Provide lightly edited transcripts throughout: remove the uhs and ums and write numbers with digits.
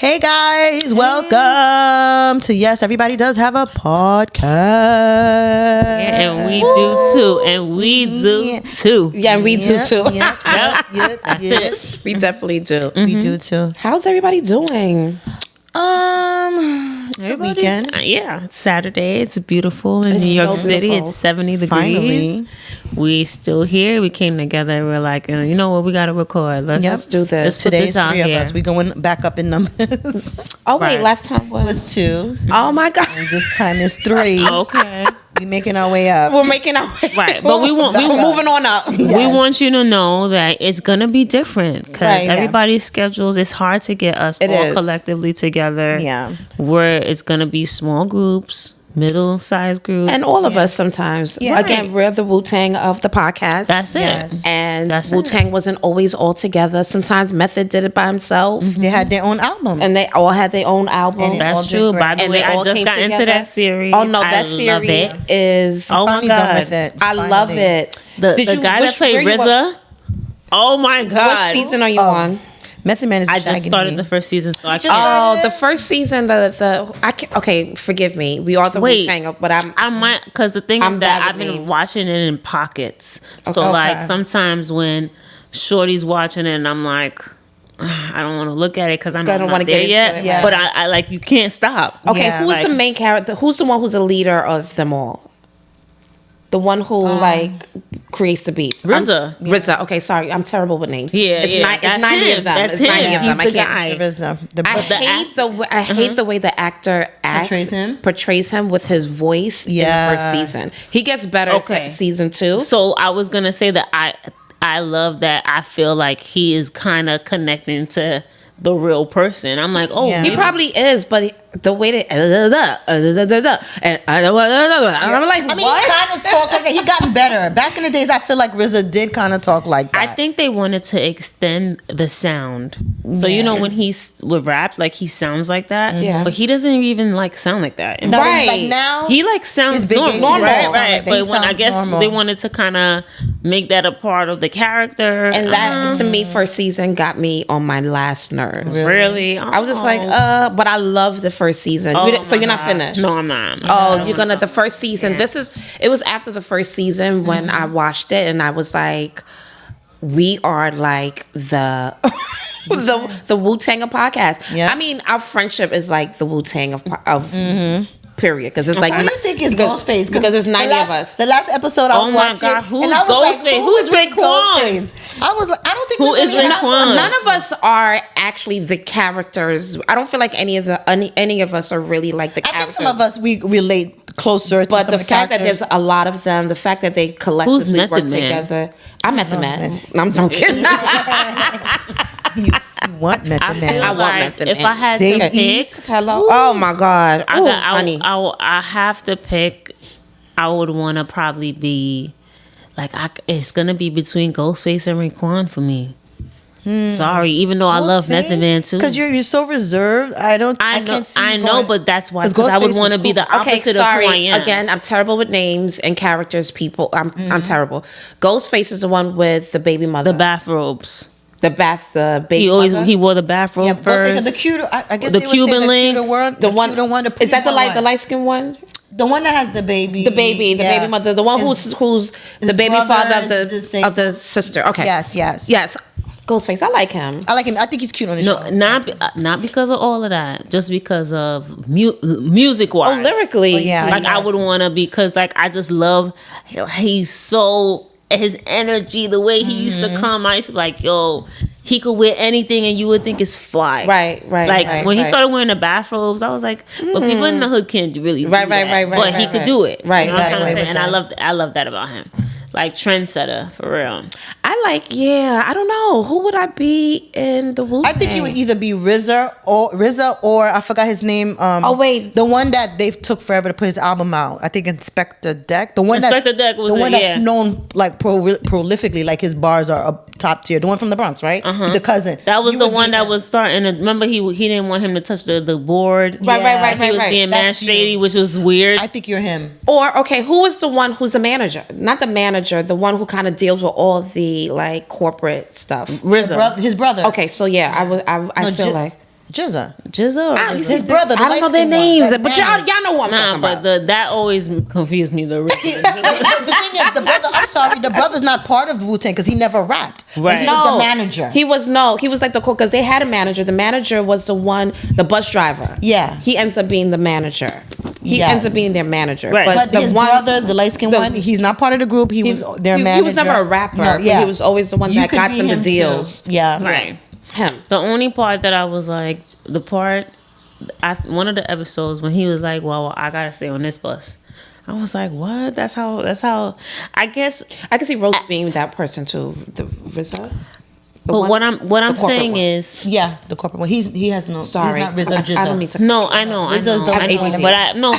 Hey guys, welcome to Yes, Everybody Does Have a Podcast. Yeah, and we do too. And we do too. Yeah, and we do too. That's it. We definitely do. We do too. How's everybody doing? The weekend. Yeah, it's Saturday. It's beautiful in It's New York so City. beautiful. It's 70 degrees. Finally. We still here. We came together. We're like, you know what? We got to record. Let's do this. Let's put Today's this out 3 of here. us. We going back up in numbers. Oh wait, Right. last time was was 2. oh my god, And this time is 3. Okay. We making our way up. we're making our way. Right, but we want- we're moving on up. We want you to know that it's gonna be different because Right, yeah. everybody's schedules. It's hard to get us It all is. collectively together. Yeah. Where it's gonna be small groups, middle-sized groups, And all of us sometimes. Yeah. Again, we're the Wu-Tang of the podcast. that's it. Yes. and That's it. Wu-Tang wasn't always all together. Sometimes Method did it by himself. They had their own album. And they all had their own album. And it all That's did true. great. By the And way, they I all just came got into together. that series. Oh no, I that love series it. is Oh my Finally done god, with it. I love Finally. it. the Did you- guy which- that played where you RZA. Oh my god! What season are you Oh. on? Method Man is I just shagging started me. the first season, so I just- can't. Oh, the first season, okay, forgive me. We are the Wait. Wu-Tang, but I might, because the thing I'm is that bad I've with been names. watching it in pockets. So Okay. like sometimes when Shorty's watching it, and I'm like, I don't want to look at it because I'm I don't not wanna there get into yet. it, right. But I like you can't stop. Okay, Yeah, who's like- the main character? Who's the one who's the leader of them all? The one who creates the beats. RZA. RZA. Okay, sorry, I'm terrible with names. Yeah, it's yeah, it's that's 90 him. of them. That's It's him. 90 of He's them. I the can't. guy. There is the I hate the way, hate the way the actor acts, Portrays him? with his voice in the Yeah. first season. He gets better Okay. season 2. So I was gonna say that I love that. I feel like he is kind of connecting to the real person. I'm like, oh, Yeah. He probably is, but the way that and I'm like, I mean, what? he kind of talk like that. He gotten better. Back in the days, I feel like RZA did kind of talk like that. I think they wanted to extend the sound. So you know when he's with rap, like he sounds like that. Yeah. But he doesn't even like sound like that. And Now, Right. like now, he like sounds His big normal, age, he sounds right? like Right. that. He But when I sounds guess normal. they wanted to kind of make that a part of the character, And that to me, first season got me on my last nerves. really, I was just like, but I love the first season. So you're not finished. No, I'm not. Oh, you're gonna the first season. It was after the first season when I watched it, and I was like, we are like the the Wu-Tang of podcast. Yeah. I mean, our friendship is like the Wu-Tang of period, because it's like Who do you think is Ghostface? because there's 90 the of us. The last episode I was Oh my watching, God, who's and I was Ghostface? Like, Who is would be Raekwon? Ghostface? I was like, I don't think Who we is really have- Raekwon? None of us are actually the characters. I don't feel like any of us are really like the I think characters. some of us we relate closer to But some the of fact that characters. there's a lot of them, the fact that they collectively Method work Man? together. I'm Method Man. I'm joking. you want Method Man. I want like, Method if Man. I had Dave to pick, East. Hello. Oh my God. Ooh, honey. I have to pick. I would want to probably be like it's gonna be between Ghostface and Raekwon for me. Sorry, even though I love Method Man too. Because you're so reserved. I can't see. I you know, going- but that's why 'Cause because I would Ghostface want to was be cool. the opposite sorry. of who I am. Again, I'm terrible with names and characters. People, I'm terrible. Ghostface is the one with the baby mother, the bathrobes. the baby. He mother. wore the bathrobe Yeah, first. the cuter. I guess The they would Cuban say link. the cuter word. The one, cuter one. is that the one. light skinned one? The one that has the baby. The baby Yeah. mother, the one who's the his baby brother father is the same- of the sister. Okay. Yes. Ghostface, I like him. I like him. I think he's cute on the show. No, not because of all of that. Just because of music wise. Oh, lyrically. Oh, yeah. Like I would want to, because like I just love. He's so his energy, the way he used to come. I used to be like, yo, he could wear anything and you would think it's fly. Right. Like when he right. started wearing the bathrobes, I was like, but people in the hood can't really do Right, that. But he right, could do it. Right. You know what I'm Got away saying? with And that. I love that about him. Like trendsetter for real. I don't know. Who would I be in the Wu-Tang? I think he would either be RZA or I forgot his name. Oh, wait. the one that they took forever to put his album out. I think Inspector Deck. The one Inspector Deck was the it, one yeah. that's known like prolifically. Like his bars are up top tier. The one from the Bronx, right? The cousin. That was You the would one be that him. was starting to, remember he didn't want him to touch the board. Right. He was being mad That's shady, you. which was weird. I think you're him. Or okay, who is the one who's the manager? Not the manager, the one who kind of deals with all the like corporate stuff. RZA. His brother. Okay, so yeah, I No, feel like Jizza. Or His brother. The I don't know their light-skinned one, names, that but y'all know what I'm talking but about. that always confused me. The the thing is, the brother. I'm sorry, the brother's not part of Wu-Tang because he never rapped. Right. He was the manager. He was like the because they had a manager. The manager was the bus driver. Yeah. He ends up being the manager. He Yes. ends up being their manager. Right. But the his brother, the light skinned one, he's not part of the group. He was their manager. He was never a rapper. No, But he was always the one that could got be them the him deals. too. Yeah. right. Him. The only part that I was like, one of the episodes when he was like, well, I gotta stay on this bus. I was like, what? That's how. I guess. I can see Rose being that person too. The RZA. But what I'm saying one. is, Yeah, the corporate one. He has no. Sorry, he's not RZA. I don't mean to. no, I know, RZA's the one.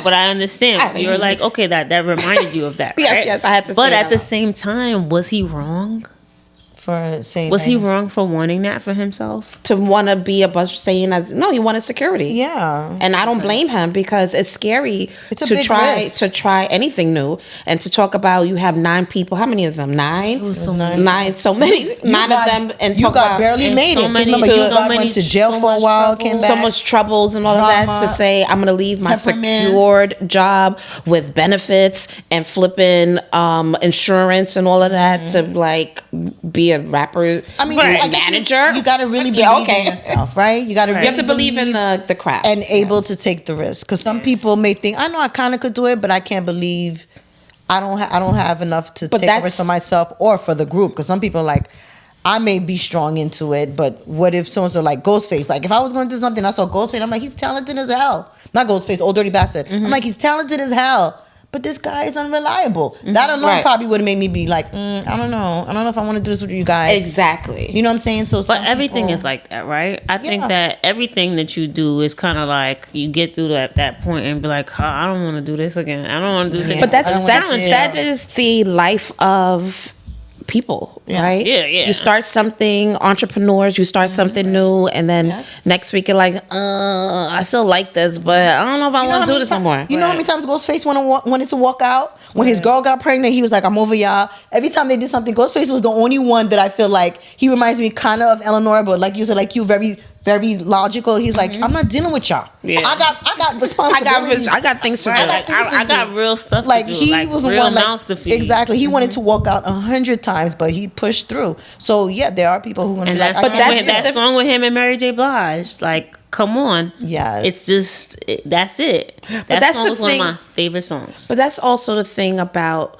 but I understand. You're like, okay, that reminded you of that. Yes, right? yes, I had to. But say at that the out. same time, was he wrong? For saying. Was he wrong for wanting that for himself? to want to be a bus saying he wanted security. Yeah. And I don't blame him because it's scary It's a to big try risk. anything new and to talk about you have 9 people. How many of them? 9? It was so nine. Nine. So many. 9 of them. And you talk got about barely and made so it. many- Remember, so you got many- went to jail so for a much while, trouble. came back. so much troubles and all of that to Drama, say I'm gonna leave my temperaments. secured job with benefits and flipping insurance and all of that to like be a rapper. I mean, Right. I guess manager. You got to really believe Yeah, okay. in yourself, right? You got to. You have to believe in the craft and able to take the risk. Because some people may think, I know I kind of could do it, but I can't believe I don't have enough to take a risk for myself or for the group. Because some people are like, I may be strong into it, but what if someone's like Ghostface? Like if I was going to do something, I saw Ghostface, I'm like, he's talented as hell. Not Ghostface, Old Dirty Bastard. I'm like, he's talented as hell. But this guy is unreliable. That alone probably would have made me be like, I don't know. I don't know if I want to do this with you guys. Exactly. You know what I'm saying? So, But everything is like that, right? I think that everything that you do is kind of like you get through that point and be like, oh, I don't want to do this again. I don't want to do this again. But I don't wanna- that is the life of people, right? Yeah, yeah. You start something, entrepreneurs, you start something new, and then next week you're like, I still like this, but I don't know if I want to do this anymore. You know how many times Ghostface wanted to walk out? When his girl got pregnant, he was like, I'm over y'all. Every time they did something, Ghostface was the only one that I feel like he reminds me kind of Eleanor, but like you said, like you very, very logical. He's like, I'm not dealing with y'all. Yeah. I got responsibilities. I got things to do. Like, I got real stuff Like to do. he like, was the real one, mouths to like feed. exactly. He wanted to walk out 100 times, but he pushed through. So yeah, there are people who are gonna And be like, that song with him and Mary J. Blige, like, come on. Yeah. It's just, that's it. That that's song the was one of thing. my favorite songs. But that's also the thing about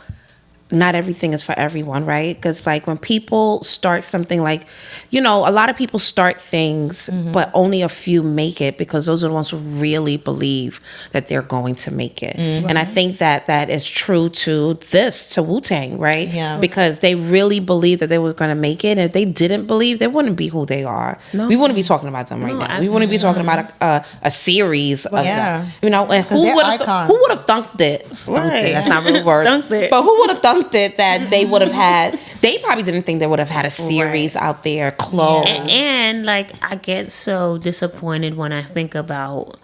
not everything is for everyone, right? Because like when people start something like, a lot of people start things, but only a few make it because those are the ones who really believe that they're going to make it. And I think that is true to Wu-Tang, right? Yeah. Because they really believed that they were going to make it. And if they didn't believe, they wouldn't be who they are. No. We wouldn't be talking about them right now. We wouldn't be talking about a series of Yeah. them. And who they're would have icons. thunked it? Thunked it. Right. That's not a real word. Thunked it. But who would have thunked it that they would have had? They probably didn't think they would have had a series out there closed. And like, I get so disappointed when I think about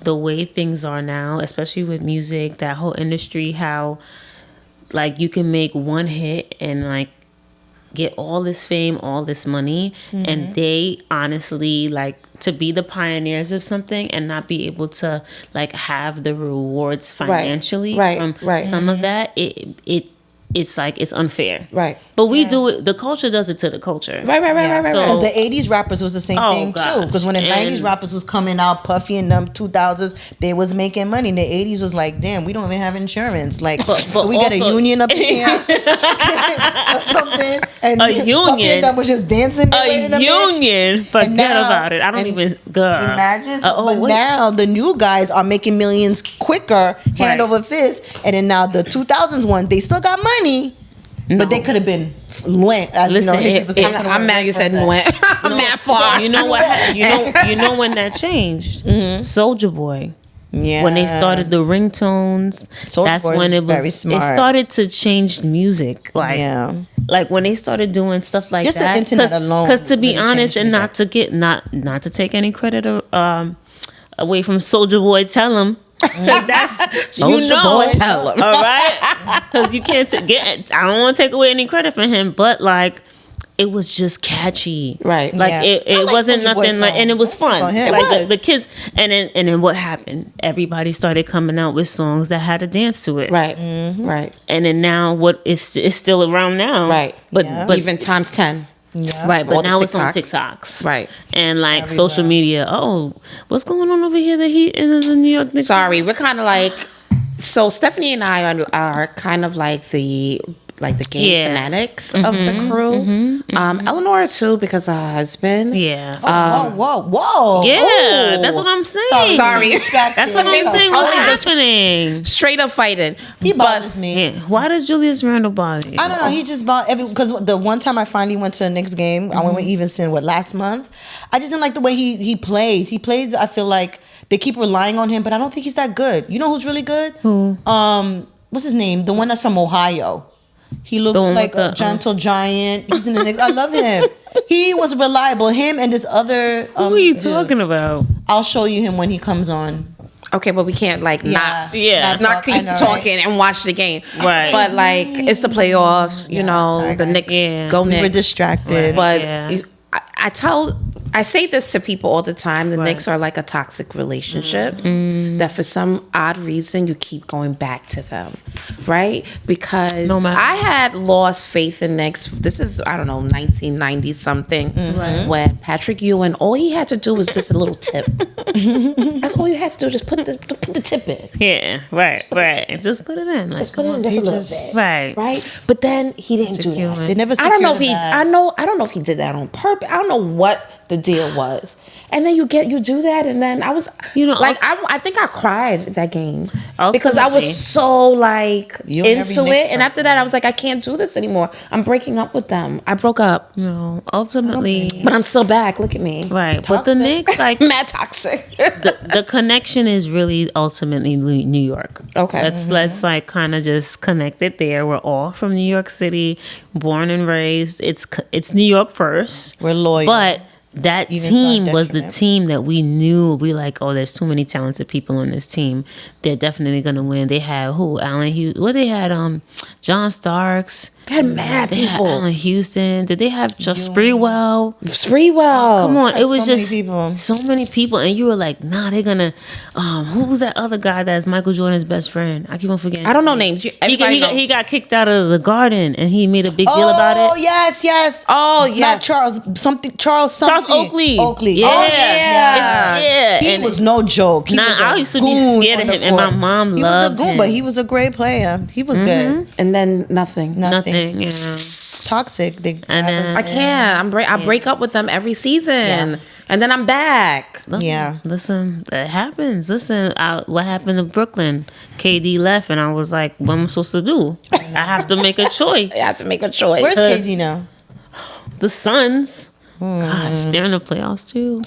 the way things are now, especially with music, that whole industry, how like you can make one hit and like get all this fame, all this money, and they honestly like to be the pioneers of something and not be able to like have the rewards financially from some of that. It's like it's unfair, Right. But we do it. The culture does it to the culture, Right. So- Because the 80s rappers was the same Oh, thing too. gosh. Because when the And- 90s rappers was coming out, Puffy and them 2000s, they was making money. The 80s was like, damn, we don't even have insurance. Like, But can we get a also- union up here or something? And A Puffy union? and them was just dancing. their way to the A bitch. union, forget And now- about it. I don't and even. Girl. Imagine. Wait. Now the new guys are making millions quicker, hand Right. over fist. And then now the 2000s one, they still got money. But they could have been went. Listen, I'm mad you said went. I'm mad far. You know what? You know when that changed. Soulja Boy. Yeah. When they started the ringtones, Soulja that's Boy when is it was. very smart. It started to change music. Like, Yeah. like when they started doing stuff like Just the that. internet alone Because to be really honest, changed and not to get not to take any credit away from Soulja Boy, tell him. That's Soulja Boy, tell him. All right, because you can't get. I don't want to take away any credit from him, but like it was just catchy. Right. Like Yeah. it I like wasn't Soulja Boy nothing like, and it was songs. fun. It Like was. the kids, and then what happened? Everybody started coming out with songs that had a dance to it. Right. Right. And then now it's still around now. Right. But Yeah. but Even times 10. Yeah. right, but All the now it's on TikToks. TikToks. Right. And like Everywhere. social media. Oh, what's going on over here? The Heat and the New York Knicks. Sorry, we're kind of like, so Stephanie and I are kind of like the game fanatics of the crew. Eleanor too, because her husband. Yeah. Whoa. Yeah, Oh. that's what I'm saying. Sorry. That's what I'm saying. What's happening? Straight up fighting. He bothers me. Yeah. Why does Julius Randle bother you? I don't know. He just bought because the one time I finally went to a Knicks game, I went with Evenson last month. I just didn't like the way he plays. He plays. I feel like they keep relying on him, but I don't think he's that good. You know who's really good? Who? What's his name? The one that's from Ohio. He looks one like with a gentle giant. He's in the Knicks. I love him. He was reliable. Him and this other. Who are you dude. talking about? I'll show you him when he comes on. Okay, but we can't like Yeah. not keep I know, talking and watch the game. Right. But like it's the playoffs, you know, sorry, the guys. Knicks Yeah. go We Knicks. were distracted. But Yeah. I say this to people all the time. The Right. Knicks are like a toxic relationship that for some odd reason you keep going back to them, right? Because No matter- I had lost faith in Knicks. This is, I don't know, 1990 something, when Patrick Ewing, all he had to do was just a little tip. That's all you had to do, just put the tip in. Yeah. Right. Just put it in. Like, Just put it in just a little bit. right. Right? But then he didn't do that. They never. I don't know if secured he. that. I don't know if he did that on purpose. I don't know what the deal was. And then you do that, and then I was, like, I think I cried that game because I was Ultimately. so like You'll never be into Knicks it. And after that, I was like, I can't do this anymore. I'm breaking up with them. I broke up, No. Ultimately. but I'm still back. Look at me, Right. But the Toxic. Knicks, like mad toxic. the connection is really ultimately New York. Okay. Let's like kind of just connect it there. We're all from New York City, born and raised. It's New York first. We're loyal. But that Even to our team was the detriment. team that we knew. We like, oh, there's too many talented people on this team. They're definitely gonna win. They had who? Allen Hughes. What they had? John Starks. They had mad They had people. Allen Houston. Did they have just Spreewell? Spreewell. Come on, it was so many just people. so many people, and you were like, nah, they're gonna. Who was that other guy that's Michael Jordan's best friend? I keep on forgetting. I don't know names. He got kicked out of the Garden, and he made a big deal about Oh it. yes. Oh, yes. Not Charles something. Charles something. Charles Oakley. Oakley. Yeah. Oh, yeah. Yeah, He and was no joke. He Nah, was a I used to be goon scared of on the him, and my court. mom He loved was a goon, him. but he was a great player. He was good. And then nothing. nothing. Yeah. Toxic. They And then- I can't. I break up with them every season, Yeah. and then I'm back. Yeah. Listen, that happens. Listen, what happened to Brooklyn? KD left, and I was like, what am I supposed to do? I have to make a choice. I have to make a choice. Where's KD now? The Suns. Gosh, they're in the playoffs too.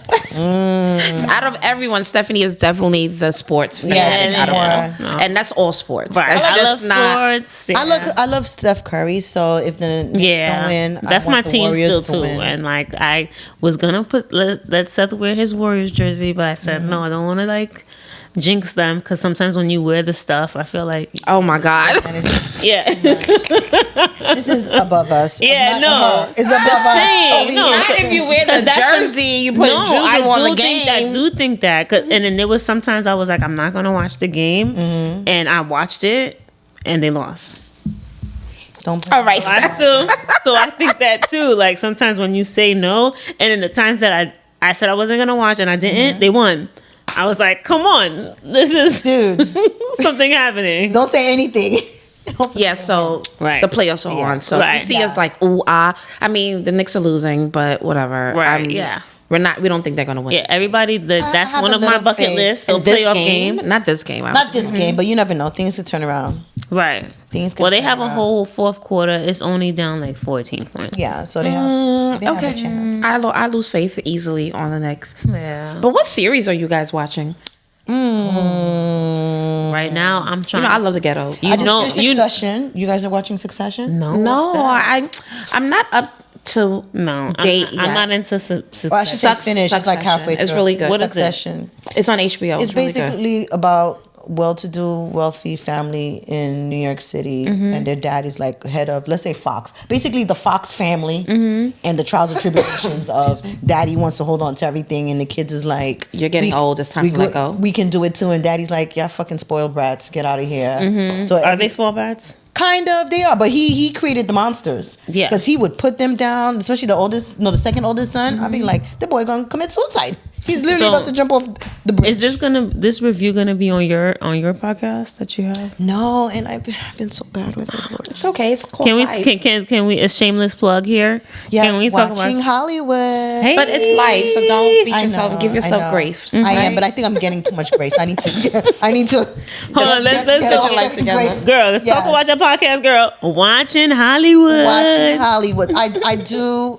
Out of everyone, Stephanie is definitely the sports fan. Yeah, she's out of more- them. And that's all sports. Right. That's I love just not. sports. Yeah. I love Steph Curry. So if the Knicks Yeah, don't win, that's I my want the team Warriors still to too. win. And like I was gonna let Seth wear his Warriors jersey, but I said no, I don't want to like jinx them because sometimes when you wear the stuff, I feel like Oh my God. yeah, This is above us. Yeah, I'm not- no. it's above us. saying, Over no. here. Not if you wear 'Cause the that's the- jersey, you put no, juju I on the do think game. that. Do think that, and then there was sometimes I was like, I'm not gonna watch the game, and I watched it, and they lost. Don't. All right, So I think that too. Like sometimes when you say no, and in the times that I said I wasn't gonna watch and I didn't, they won. I was like, come on, this is Dude, something happening. don't say anything. Yeah, so Right. the playoffs are Yeah. on. So Right. you see us like, ooh, ah. I mean, the Knicks are losing, but whatever. Right, yeah. We don't think they're going to win. Yeah, everybody. That's have one a of my little bucket faith lists. The And this playoff game. Not this game. Not this game, but you never know. Things could turn around. Right. Things could Well, they turn have a around. whole fourth quarter. It's only down like 14 points. Yeah, so they have Okay. a chance. I lose faith easily on the Knicks. Yeah. But what series are you guys watching? Right now, I'm You trying. know, I love the ghetto. You I just know, finished you Succession. You guys are watching Succession? no, No, I'm not up to no. date I'm yet. not into Well, I should say Sucks- finish. It's like Succession. halfway through. It's really good. What is it? Succession. It's on HBO. It's really good. basically about well-to-do, wealthy family in New York City, and their dad is like head of, let's say, Fox. Basically, the Fox family and the trials and tribulations of daddy wants to hold on to everything, and the kids is like, you're getting old. It's time to let go. We can do it too, and daddy's like, yeah, fucking spoiled brats, get out of here. So are they spoiled brats? Kind of, they are, but he created the monsters. Yeah, because he would put them down, especially the second oldest son. I'd be like, the boy gonna commit suicide. He's literally about to jump off the bridge. Is this review gonna be on your podcast that you have? No, and I've been so bad with it. It's okay. It's called Can we life. can we a shameless plug here? Yes, Can we talk watching about Hollywood. Hey. But it's life, so don't beat I yourself. know, Give yourself I know. grace. I am, but I think I'm getting too much grace. I need to. Hold on, let's get go. your life together. Grace. Girl, let's talk about your podcast, girl. Watching Hollywood. Watching Hollywood.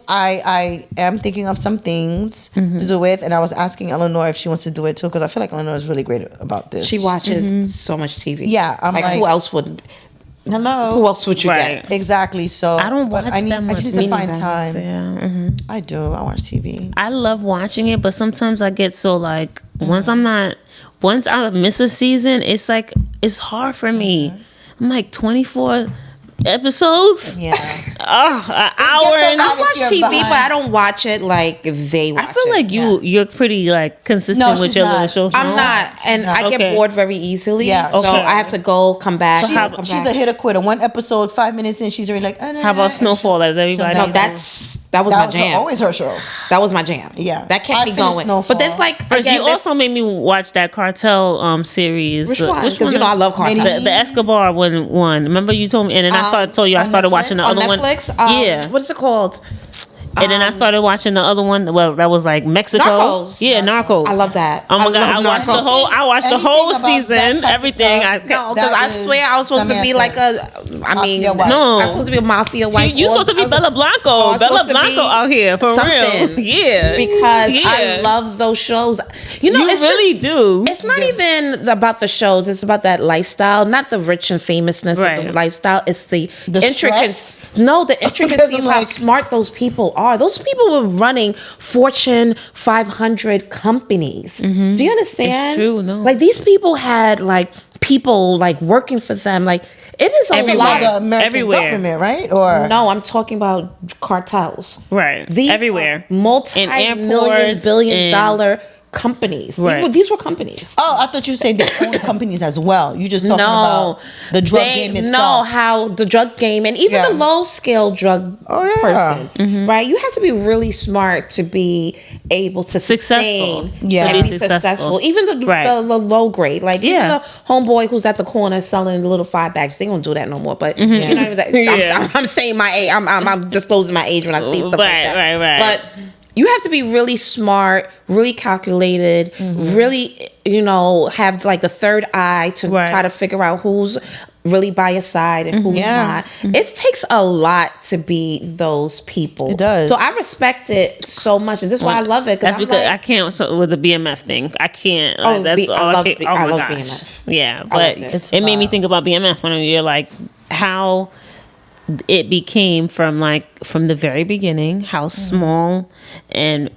I am thinking of some things to do with, and I was asking Eleanor if she wants to do it too, because I feel like Eleanor is really great about this. She watches so much TV. Yeah, I'm like, who else would? Hello. Who else would you Right. get? Exactly. So I don't watch but I that much. just need to find Me time. Yeah. I do. I watch TV. I love watching it, but sometimes I get so like once I miss a season, it's like it's hard for me. I'm like 24 episodes. Yeah. Oh, an hour and I I watch you're TV, behind. but I don't watch it like they watch I feel it. like you're pretty like consistent No, with she's your not. little shows. I'm no? not, and not. I get Okay. bored very easily. Yeah. So Okay. I have to go, come back. come She's back. a hitter quitter. One episode, 5 minutes in, she's already like. How about Snowfall? As everybody, No, No, that was my jam. always her show. That was my jam. Yeah. that kept I me finished going. Snowfall. But there's like First, again, you there's- also made me watch that Cartel series. which one? Because you know is- I love Cartel. the Escobar one. Remember you told me, and then I told you I on started Netflix? watching the on other Netflix. one. Yeah, What is it called? and then I started watching the other one. Well, that was like Mexico. Narcos. Yeah, Narcos. I love that. Oh my I god, I love watched the Narcos. whole. I watched the Anything whole about that season. type of Everything. stuff. I No, because That I is swear I was supposed to be Samantha. like a. I mean, Mafia wife. No. I was supposed to be a mafia wife. You supposed to be Bella Blanco. I was Bella supposed to Blanco be out here for something. real. Yeah, Because Yeah. I love those shows. You know, You it's really just, do. It's not even about the shows. It's about that lifestyle, not the rich and famousness of Right. the lifestyle. It's the intricacies. stress? No, the intricacy of I'm how like- smart those people are. Those people were running Fortune 500 companies. Do you understand? It's true, no. Like these people had like people like working for them. Like it is a Everywhere. lot. The American Everywhere. government, right? Or No, I'm talking about cartels. Right. These Everywhere. are multi-million, airports billion-dollar companies. Right. These were companies. oh, I thought you said they own companies as well. You just talking about the drug game know itself. how the drug game and even Yeah. the low scale drug Oh, yeah. person, right? You have to be really smart to be able to sustain, Successful. Yeah. and To be be successful. successful. Even the low grade, like Yeah. even the homeboy who's at the corner selling the little 5 bags. They don't do that no more. But you know what I mean? Yeah. I'm saying my age. I'm disclosing my age when I say stuff like Right, that. right. But you have to be really smart, really calculated, really, have like the third eye to Right. try to figure out who's really by your side and who's Yeah. not. It takes a lot to be those people. It does. So I respect it so much, and this is why I love it. That's I'm because like, I can't. So with the BMF thing, I can't. Oh, That's B- all I love can't- B- oh I my love gosh. BMF. Yeah, I but loved it. It's it made me wild. think about BMF when you're like how it became from the very beginning, how small and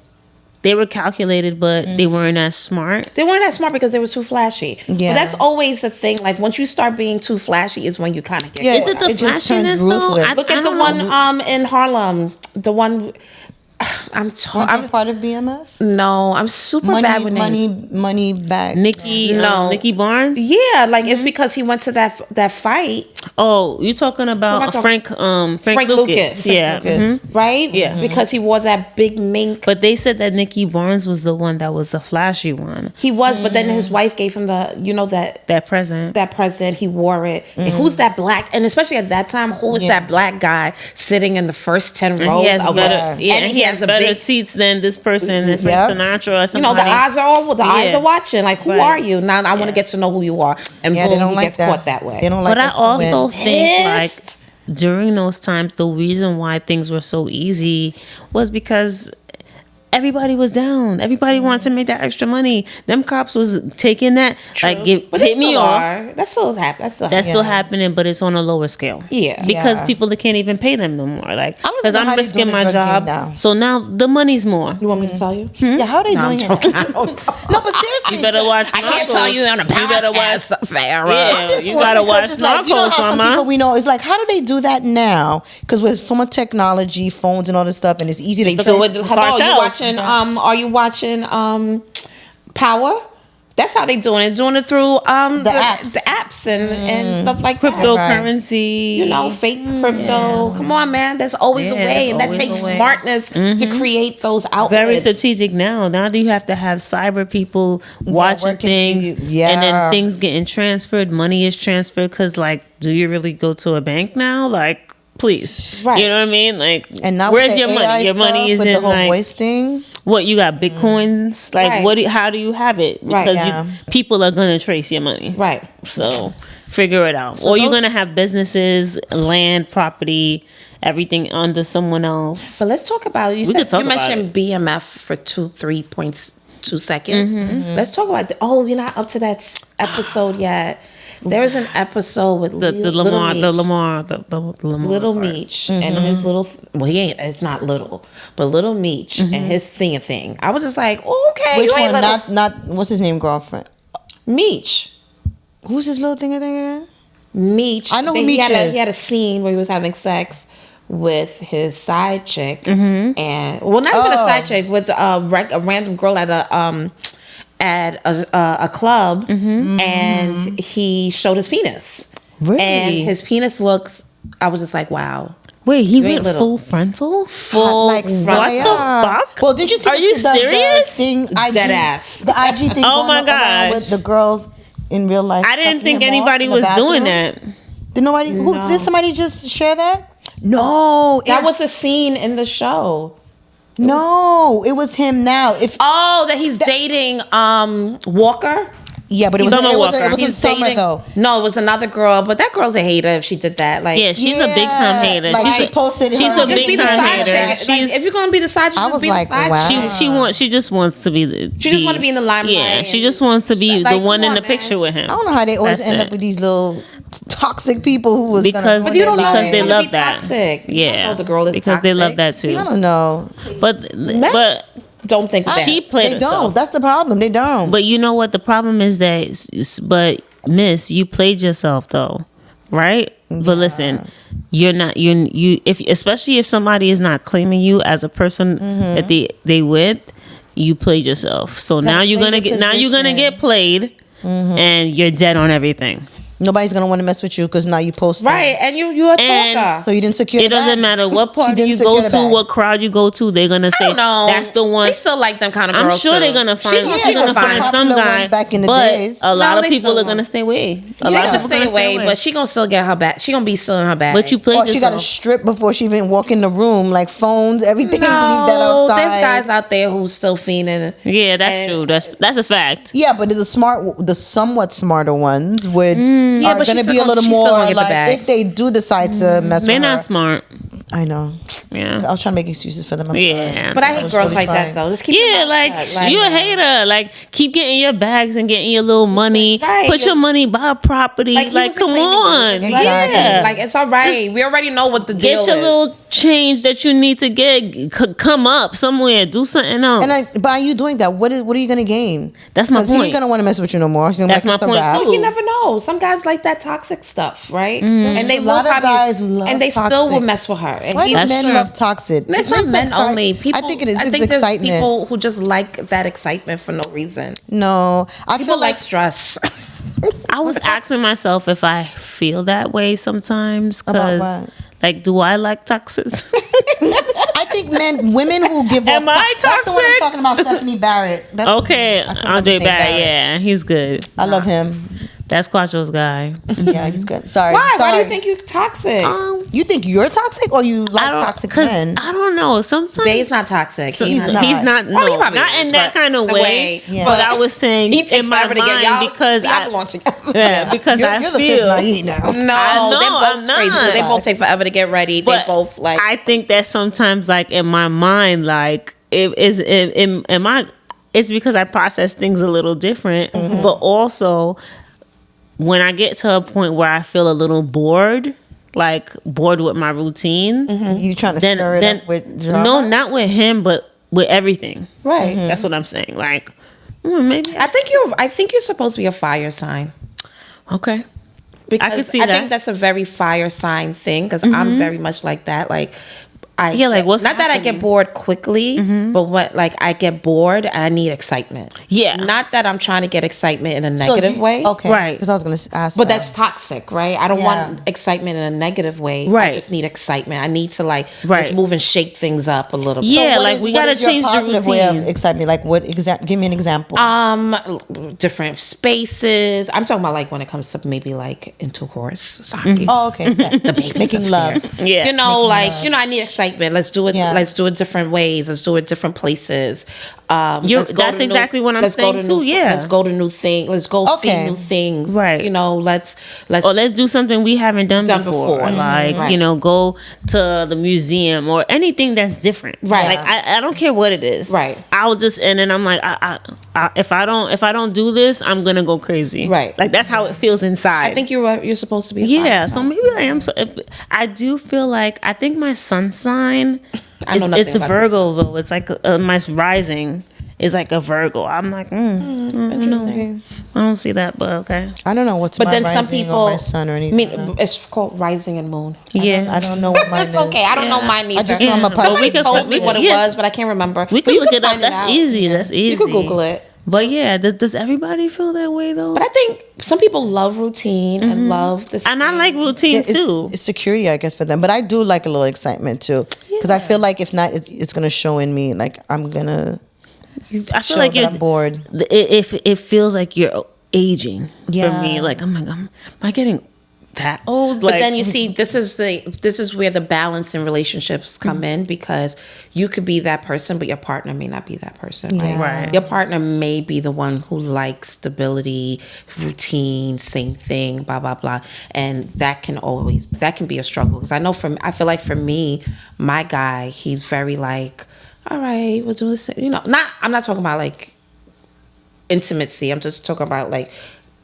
they were calculated, but they weren't as smart. they weren't that smart because they were too flashy. Yeah. But that's always the thing. Like once you start being too flashy, is when you kind of get. Yeah. Is it the It just turns flashiness though? ruthless. Look at the don't one know. in Harlem. The one. I'm I'm part of BMF. no, I'm super bad with names. Money back. Nikki, No. Nikki Barnes. Yeah, like it's because he went to that fight, Oh, you talking about Who am I Frank Lucas? Lucas. Yeah. Lucas. mhm. right? Yeah. because he wore that big mink. But they said that Nikki Barnes was the one that was the flashy one. He was, but then his wife gave him That present. that present. He wore it. And who's that black? And especially at that time, who was that black guy sitting in the first 10 rows? He has of better, a- yeah, and he has a better big. seats than this person, Frank Yep. Sinatra or somebody. You know, the eyes Yeah. are watching. Like, who Right. are you? Now I want to Yeah. get to know who you are. And Yeah, boom, they don't he like gets that. caught that way. They don't like. But I us to win. also think like Pissed. during those times, the reason why things were so easy was because everybody was down. Everybody wanted to make that extra money. Them cops was taking that, like, But hit me off. That's still happening. That's still happening, but it's on a lower scale. Yeah. Because people that can't even pay them no more. Like, I don't because know how I'm they risking doing my the drug job. game now. So now the money's more. You want me to tell you? Yeah, how are they doing it? No, but seriously, You better watch. I can't tell you on a podcast. You better watch. Farrah. Yeah, you gotta watch it's like, you know Narcos, how some mama. people we know, it's like, how do they do that now? Because with so much technology, phones and all this stuff, and it's easy to So, hello, you Cartels. watching? Are you watching Power? That's how they doing it. Doing it through the apps and stuff like that. Cryptocurrency. You know, fake crypto. Come on, man. There's always a way, and that takes smartness to create those outlets. Very strategic now. Now that you have to have cyber people watching working things, for you. Yeah. and then things getting transferred, money is transferred. Because, like, do you really go to a bank now? Like, please, Right. you know what I mean? Like, And now where's with your the money? AI Your money stuff, is with in the whole like voice thing. what you got? Bitcoins? Like, Right. what? How do you have it? Right, Because yeah. people are gonna trace your money, Right. So figure it out. Or you're those- gonna have businesses, land, property, everything under someone else. But let's talk about you. We could talk You about mentioned BMF for 3.2 seconds. Let's talk about. You're not up to that Episode yet. There was an episode with The Lamar, Little Meech and his little. Well, he ain't. It's not little, but Little Meech and his thing. I was just like, okay, Which you ain't one? little Not what's his name? Girlfriend. Meech. Who's his little thing again? Meech. I know who he Meech had is. He had a scene where he was having sex with his side chick, and not even a side chick, with a random girl at a club, and he showed his penis. Really? And his penis looks. I was just like, wow. Wait, he You ain't went little. full frontal? Full Like frontal. What the fuck? Well, did you see? Are you serious? The thing, IG, Dead ass. The IG thing. Oh going my around gosh. with the girls in real life. I didn't sucking think him off anybody in the was doing bathroom? that. Did nobody? Who did somebody just share that? No, That was a scene in the show. no. It was him now. If Oh, that he's dating Walker. yeah, but it was Summer it Walker. was in He's summer dating. though. No, it was another girl, but that girl's a hater if she did that. Like, Yeah, she's a big time hater. Like, she's she a, posted she's her- a just be big the time side hater. chick. Like, if you're gonna be the side chick, I just was be like, the side wow. chick. She just wants to be the. She just wanna be in the limelight Yeah, she and- just wants to be Like, the one come in on, the picture man. with him. I don't know how they always That's end it. up with these little toxic people who was Because gonna But you don't know because if they it's gonna love be that. toxic. You don't Yeah, know if the girl is because they love that toxic. too. I don't know. But Don't think that. she played They herself. don't. That's the problem. They don't. But you know what? The problem is that, but Miss, you played yourself though, right? But listen, you're not you if especially if somebody is not claiming you as a person that they with, you played yourself. So now you're play gonna your position. get played, and you're dead on everything. Nobody's gonna want to mess with you because now you post Right, and you're a And- talker. So you didn't secure. It doesn't matter what party didn't you secure go the to, bag. what crowd you go to, they're gonna say I don't know. that's the one. They still like them kind of I'm girls. sure too. they're gonna find. She She's gonna gonna find some popular guy. ones back in the but days. a lot No, of they people still are gonna won't. stay away. A She lot of gonna people stay gonna away, but she gonna still get her back. She gonna be still in her bag. But you played Or she got to yourself. strip before she even walk in the room, like phones, everything. Leave that outside. There's guys out there who's still fiending. Yeah, that's And- true. That's a fact. Yeah, but the somewhat smarter ones would Yeah, are but going to she's be still a little she's still more gonna get the like bag. if they do decide to mess They're with not her. smart. I know. Yeah. I was trying to make excuses for them. I'm Yeah. sorry. But I hate was girls really like trying. that though. Just keep your Yeah, mouth like shut. you a hater. Like keep getting your bags and getting your little money. Right. Put your money buy property. he Like wasn't come claiming you. on. It's Exactly. Yeah. Like it's all right. We already know what the deal Get your is. little change that you need to get. Come up somewhere. Do something else. And by you doing that, what are you going to gain? That's my Because he point. ain't going to want to mess with you no more. He's gonna That's make my it a point, wrap. too. You never know. Some guys like that toxic stuff, right? Mm. And they A will lot of probably, guys love and they still toxic. will mess with her. And Why do That's men true. love toxic? It's not men exciting. only. People, I think it is. I It's think there's excitement. people who just like that excitement for no reason. No, I People feel like like stress. I was asking myself if I feel that way sometimes. About Because what? like, do I like toxics? I think women who give Am off. I That's the one I'm toxic? talking about. Stephanie Barrett. That's Okay, I couldn't Andre remember his name, Barrett. Yeah, he's good. I love him. That's Quatro's guy. Yeah, he's good. Sorry. Why? Sorry. Why do you think you're toxic? You think you're toxic or you like toxic men? I don't know. Sometimes Babe's not toxic. So He's he's not. not. Well, he No, probably not is, in that but kind of the way. way- Yeah. But I was saying He takes in my forever to get mind y'all because y'all I belong together. yeah because you're, I you're the feel fist I eat now. No, I know, they're both I'm crazy. not. They both take forever to get ready. but they both like. I think that sometimes like in my mind like it's because I process things a little different, but also when I get to a point where I feel a little bored with my routine, You trying to stir it up with drama? no, not with him, but with everything. Right. That's what I'm saying. Like, maybe I think you're supposed to be a fire sign. okay. Because I can see I that. think that's a very fire sign thing because I'm very much like that. Like, what's not that I get bored quickly, but what I get bored, I need excitement. Yeah. Not that I'm trying to get excitement in a negative way. Okay. Right. Because I was going to ask But that. that's toxic, right? I don't want excitement in a negative way. Right. I just need excitement. I need to let's move and shake things up a little bit. Yeah, What like is- we what gotta is your change the positive way of routine. excitement? Like what give me an example. Different spaces. I'm talking about when it comes to maybe intercourse. Sorry. Oh, okay. The babies Making love. upstairs. Yeah. I need excitement. Let's do it. Yeah. Let's do it different ways. Let's do it different places. Let's go that's to exactly what I'm let's go saying to too, yeah. Let's go to new things. Let's go Okay. see new things. Right. Let's Or let's do something we haven't done before. Like, Right. Go to the museum or anything that's different. Right. Like I don't care what it is. Right. I'll just and then I'm like, if I don't do this, I'm gonna go crazy. Right. Like that's how it feels inside. I think you're supposed to be. A fire Yeah, sign. so maybe I am. So I do feel like I think my sun sign. I know nothing it's a about Virgo though. It's like my rising is like a Virgo. I'm like, Interesting. I don't see that, but okay. I don't know what's But my then rising some people, or my sun or anything. I mean, it's called rising and moon. Yeah, I don't know what mine It's is. okay. I don't know mine either. I just know I'm a Yeah, so Pisces. we Somebody could- told me what it yes. was, but I can't remember. we But could you look it up. find That's out. easy. That's easy. You could Google it. But yeah, does everybody feel that way though? But I think some people love routine and love this. And I like routine It's, too. it's security, I guess, for them. But I do like a little excitement too, because I feel like if not, it's gonna show in me. Like I'm gonna I show feel like that I'm bored. It feels like you're aging Yeah. for me. Like am I getting that old? But then you see, this is where the balance in relationships come in, because you could be that person, but your partner may not be that person. Right? Yeah. Right. Your partner may be the one who likes stability, routine, same thing, blah blah blah, and that can be a struggle. Because I feel like for me, my guy, he's very all right, we'll do this. I'm not talking about intimacy. I'm just talking about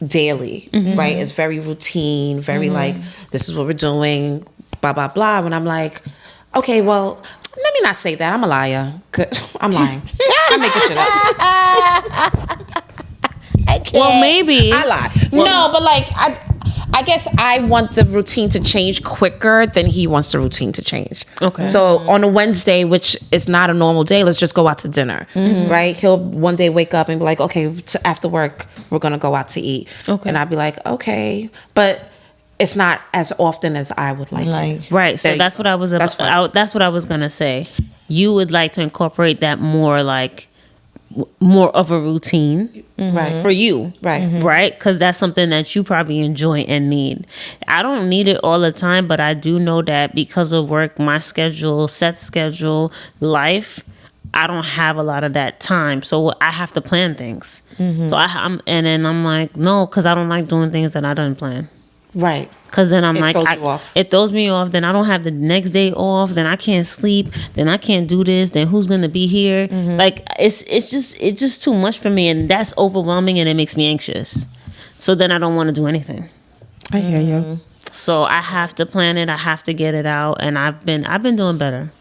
daily, right? It's very routine, very this is what we're doing, blah blah blah. When I'm like, okay, well, let me not say that. I'm a liar. I'm lying. I'm making shit up. Well, maybe I lie. No, but I guess I want the routine to change quicker than he wants the routine to change. Okay. So on a Wednesday, which is not a normal day, let's just go out to dinner, right? He'll one day wake up and be like, okay, after work, we're going to go out to eat. Okay. And I'd be like, okay. But it's not as often as I would like it. Right. So There you that's go. what I was That's about. fine. That's what I was gonna say. You would like to incorporate that more of a routine, Right. for you, Right. Right, because that's something that you probably enjoy and need. I don't need it all the time, but I do know that because of work, my set schedule, life, I don't have a lot of that time, so I have to plan things. So I'm like, no, because I don't like doing things that I don't plan. Right. Cause then I'm It like, throws you off. it throws me off. Then I don't have the next day off. Then I can't sleep. Then I can't do this. Then who's gonna be here? Like it's just too much for me, and that's overwhelming, and it makes me anxious. So then I don't want to do anything. I hear you. So I have to plan it. I have to get it out, and I've been doing better.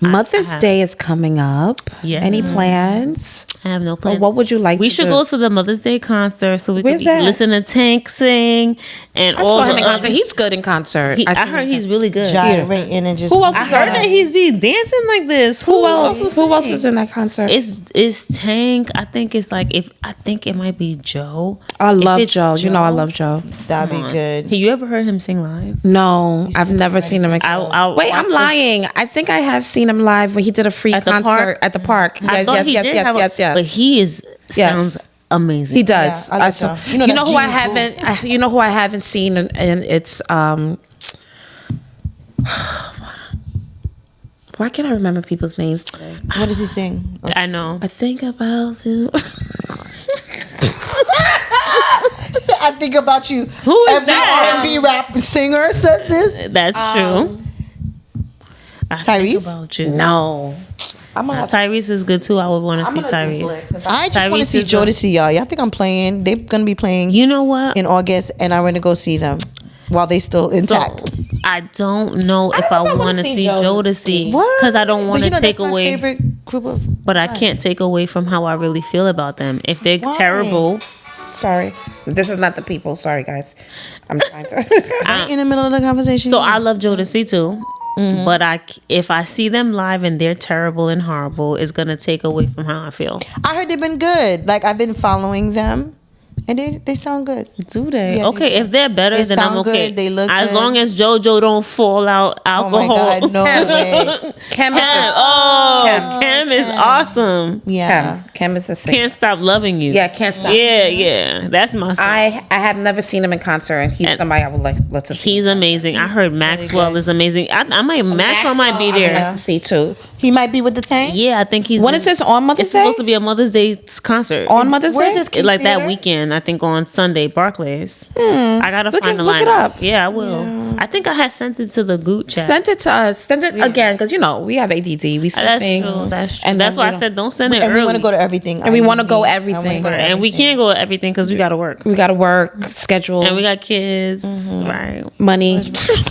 Mother's Day is coming up. Yeah. Any plans? I have no Or plans. what would you like We to should do? go to the Mother's Day concert so we Where's can that? listen to Tank sing and I all saw the him in concert. other- He's good in concert. I seen heard him. he's really good. gyrating and just. Who else I is heard on that it? he's be dancing like this. Who else is in that concert? It's Tank. I think it's I think it might be Joe. I love If it's Joe. You know I love Joe. That'd be good. Have you ever heard him sing live? No, I've never seen him. I'll Wait, watch I'm it. lying. I think I have seen him live when he did a free At the concert park? at the park. I thought he did have a- But he sounds amazing. He does. Yeah, I like saw- Joe. You You know, know that who I genius haven't. You know who I haven't seen, and it's Why can't I remember people's names today? What does he sing? I know. I think about you. I think about you. Who is Every that? R&B rap singer says this. That's true. I think Tyrese? about you. No. Tyrese is good too. I would want to see Tyrese. I just want to see Jodeci, y'all. Y'all think I'm playing? They're gonna be playing. You know what? In August, and I want to go see them while they still intact. So, I don't know if I want to see Jodeci because I don't want to take away. Favorite group of. But I can't take away from how I really feel about them. If they're terrible. Sorry, this is not the people. Sorry, guys. I'm trying to. In the middle of the conversation. So I love Jodeci too. Mm-hmm. But if I see them live and they're terrible and horrible, it's gonna take away from how I feel. I heard they've been good. Like I've been following them, and they sound good. Do they? Yeah, okay, if they're better, then I'm okay. Good, they look as good. long as JoJo don't fall out alcohol. Oh my God, no way. Chem is awesome. Yeah, Chem is a singer. Can't Stop Loving You. Yeah, Can't Stop. Yeah, that's my song. I have never seen him in concert, and he's somebody I would like to see. He's amazing. I heard Maxwell is amazing. Maxwell might be there. I'd like to see too. He might be with the Tank. Yeah, I think he's. When is this on Mother's Day? It's supposed to be a Mother's Day concert. On Mother's Day? Where's this King like Theater? That weekend, I think on Sunday, Barclays. I gotta find the lineup. Look it up. Yeah, I will. Yeah. I think I had sent it to the group chat. Send it to us. Send it again, because we have ADD. We send things. That's true. And that's why I said don't send it And early. we want to go to everything. And we want to go everything. And we can't go to everything because we gotta work. We gotta work, schedule. And we got kids. Right. Money.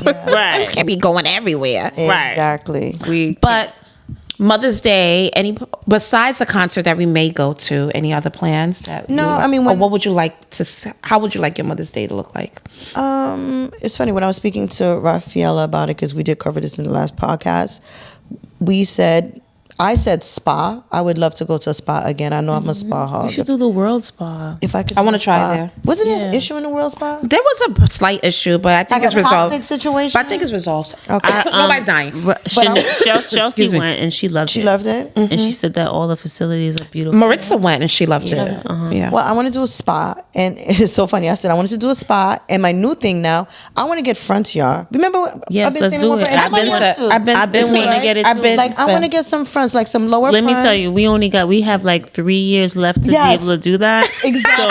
Right. We can't be going everywhere. Exactly. But Mother's Day, besides the concert that we may go to, any other plans that? No, I mean, what would you like to? How would you like your Mother's Day to look like? It's funny when I was speaking to Rafaela about it, because we did cover this in the last podcast. I said spa. I would love to go to a spa again. I know I'm a spa hog. We should do the World Spa. If I could, I want to try there. Was it an issue in the World Spa? There was a slight issue, but I think it's resolved. Toxic situation. But I think it's resolved. Okay. Nobody's dying. Chelsea went and she loved it. She loved it, and she said that all the facilities are beautiful. Maritza went and she loved it. Yeah. Well, I want to do a spa, and it's so funny. I said I wanted to do a spa, and my new thing now, I want to get front yard. Remember? Yes, let's do it. I've been wanting to get it. I want to get some fronts, like some lower. Let me tell you, we have like 3 years left to be able to do that. Exactly. So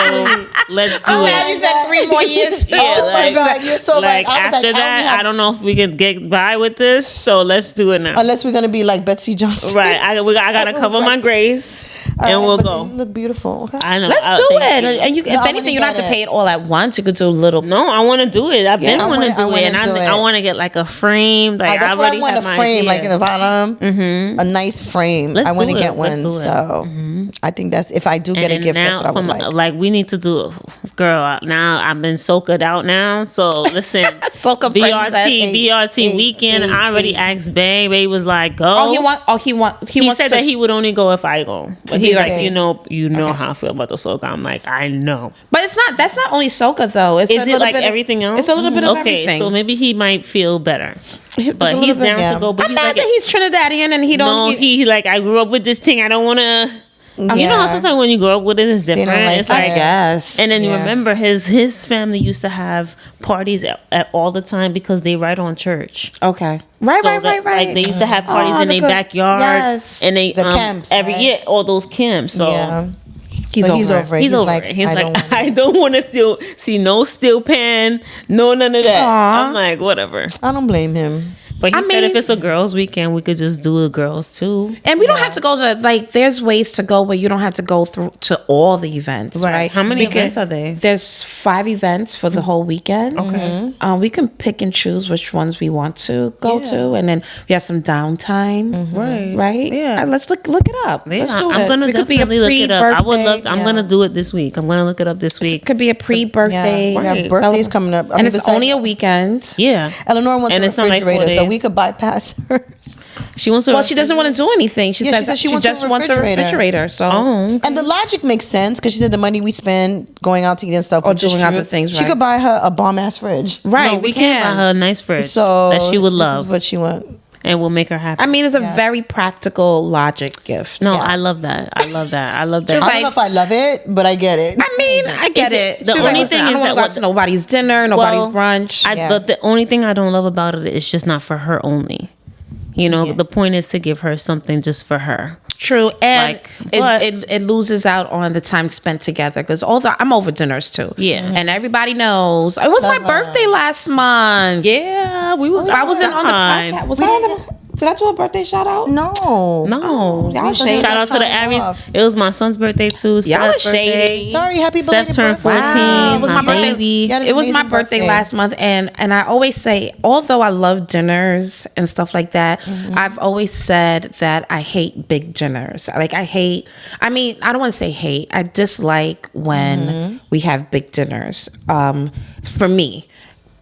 let's do it. You said 3 more years. Yeah, oh my God, you're so like right. After that, I don't know if we can get by with this. So let's do it now. Unless we're gonna be like Betsy Johnson. Right. I gotta cover my grace. And we'll go. You look beautiful. Okay. I know. Let's do it. And if anything, you don't have to pay it all at once. You could do a little. No, I want to do it. I've been wanting to do it, and I want to get like a frame. Like I already have my frame, idea. like in the bottom, a nice frame. I want to get one. So I think that's if I do get a gift, that's what I would like. Like we need to do, girl. Now I've been soaked out now. So listen, BRT weekend. I already asked Bae. Bae was like, go. He said that he would only go if I go. But he's like, you know how I feel about the soca. I'm like, I know. But that's not only soca though. Is it like everything else? It's a little bit of everything. Okay, so maybe he might feel better. But he's down to go. But I'm mad that he's Trinidadian and he don't. No, he like, I grew up with this thing. I don't want to. You know how sometimes when you grow up with it, it's different. It's like, I guess. And then you remember his family used to have parties at all the time because they right on church. Okay. Right. Like they used to have parties in their backyard. Yes. And they the camps, all those camps. So he's over it. He's like, I don't want to see no steel pan, no none of that. I'm like, whatever. I don't blame him. But he said if it's a girls' weekend, we could just do the girls too. And we don't have to go to there's ways to go where you don't have to go through to all the events, right? How many events are there? There's 5 events for the whole weekend. Okay. We can pick and choose which ones we want to go to, and then we have some downtime. Right? Yeah. Let's look it up. Yeah, Let's do it. I'm gonna definitely look it up. I would love to, I'm gonna do it this week. I'm gonna look it up this week. It could be a pre-birthday. Yeah, we got birthdays coming up. And it's only a weekend. Yeah. Eleanor wants a refrigerator, like so we could bypass hers. She wants. She doesn't want to do anything. She says she just wants a refrigerator. So, and the logic makes sense because she said the money we spend going out to eat and stuff, or doing other things. She could buy her a bomb ass fridge. Right, no, we can buy her a nice fridge. So that she would love. This is what she wants. And we'll make her happy. I mean, it's a very practical logic gift. No, I love that. I love that. I don't know if I love it, but I get it. I mean, I get it. The only thing I don't want to go out to nobody's dinner, nobody's brunch. But the only thing I don't love about it is just not for her only. The point is to give her something just for her. True, and it loses out on the time spent together because I'm over dinners too. Yeah, and everybody knows it was my birthday last month. Yeah, I was in on the podcast. Was I on the? Did I do a birthday shout out? No. Y'all shady. Shout out to the Time Aries. off. It was my son's birthday too. Y'all are Seth's shady. birthday. Sorry, happy Seth belated turned birthday. 14. Wow, it was my birthday. baby. You had an It was my amazing birthday last month, and I always say, although I love dinners and stuff like that, I've always said that I hate big dinners. Like I don't want to say hate. I dislike when we have big dinners. For me.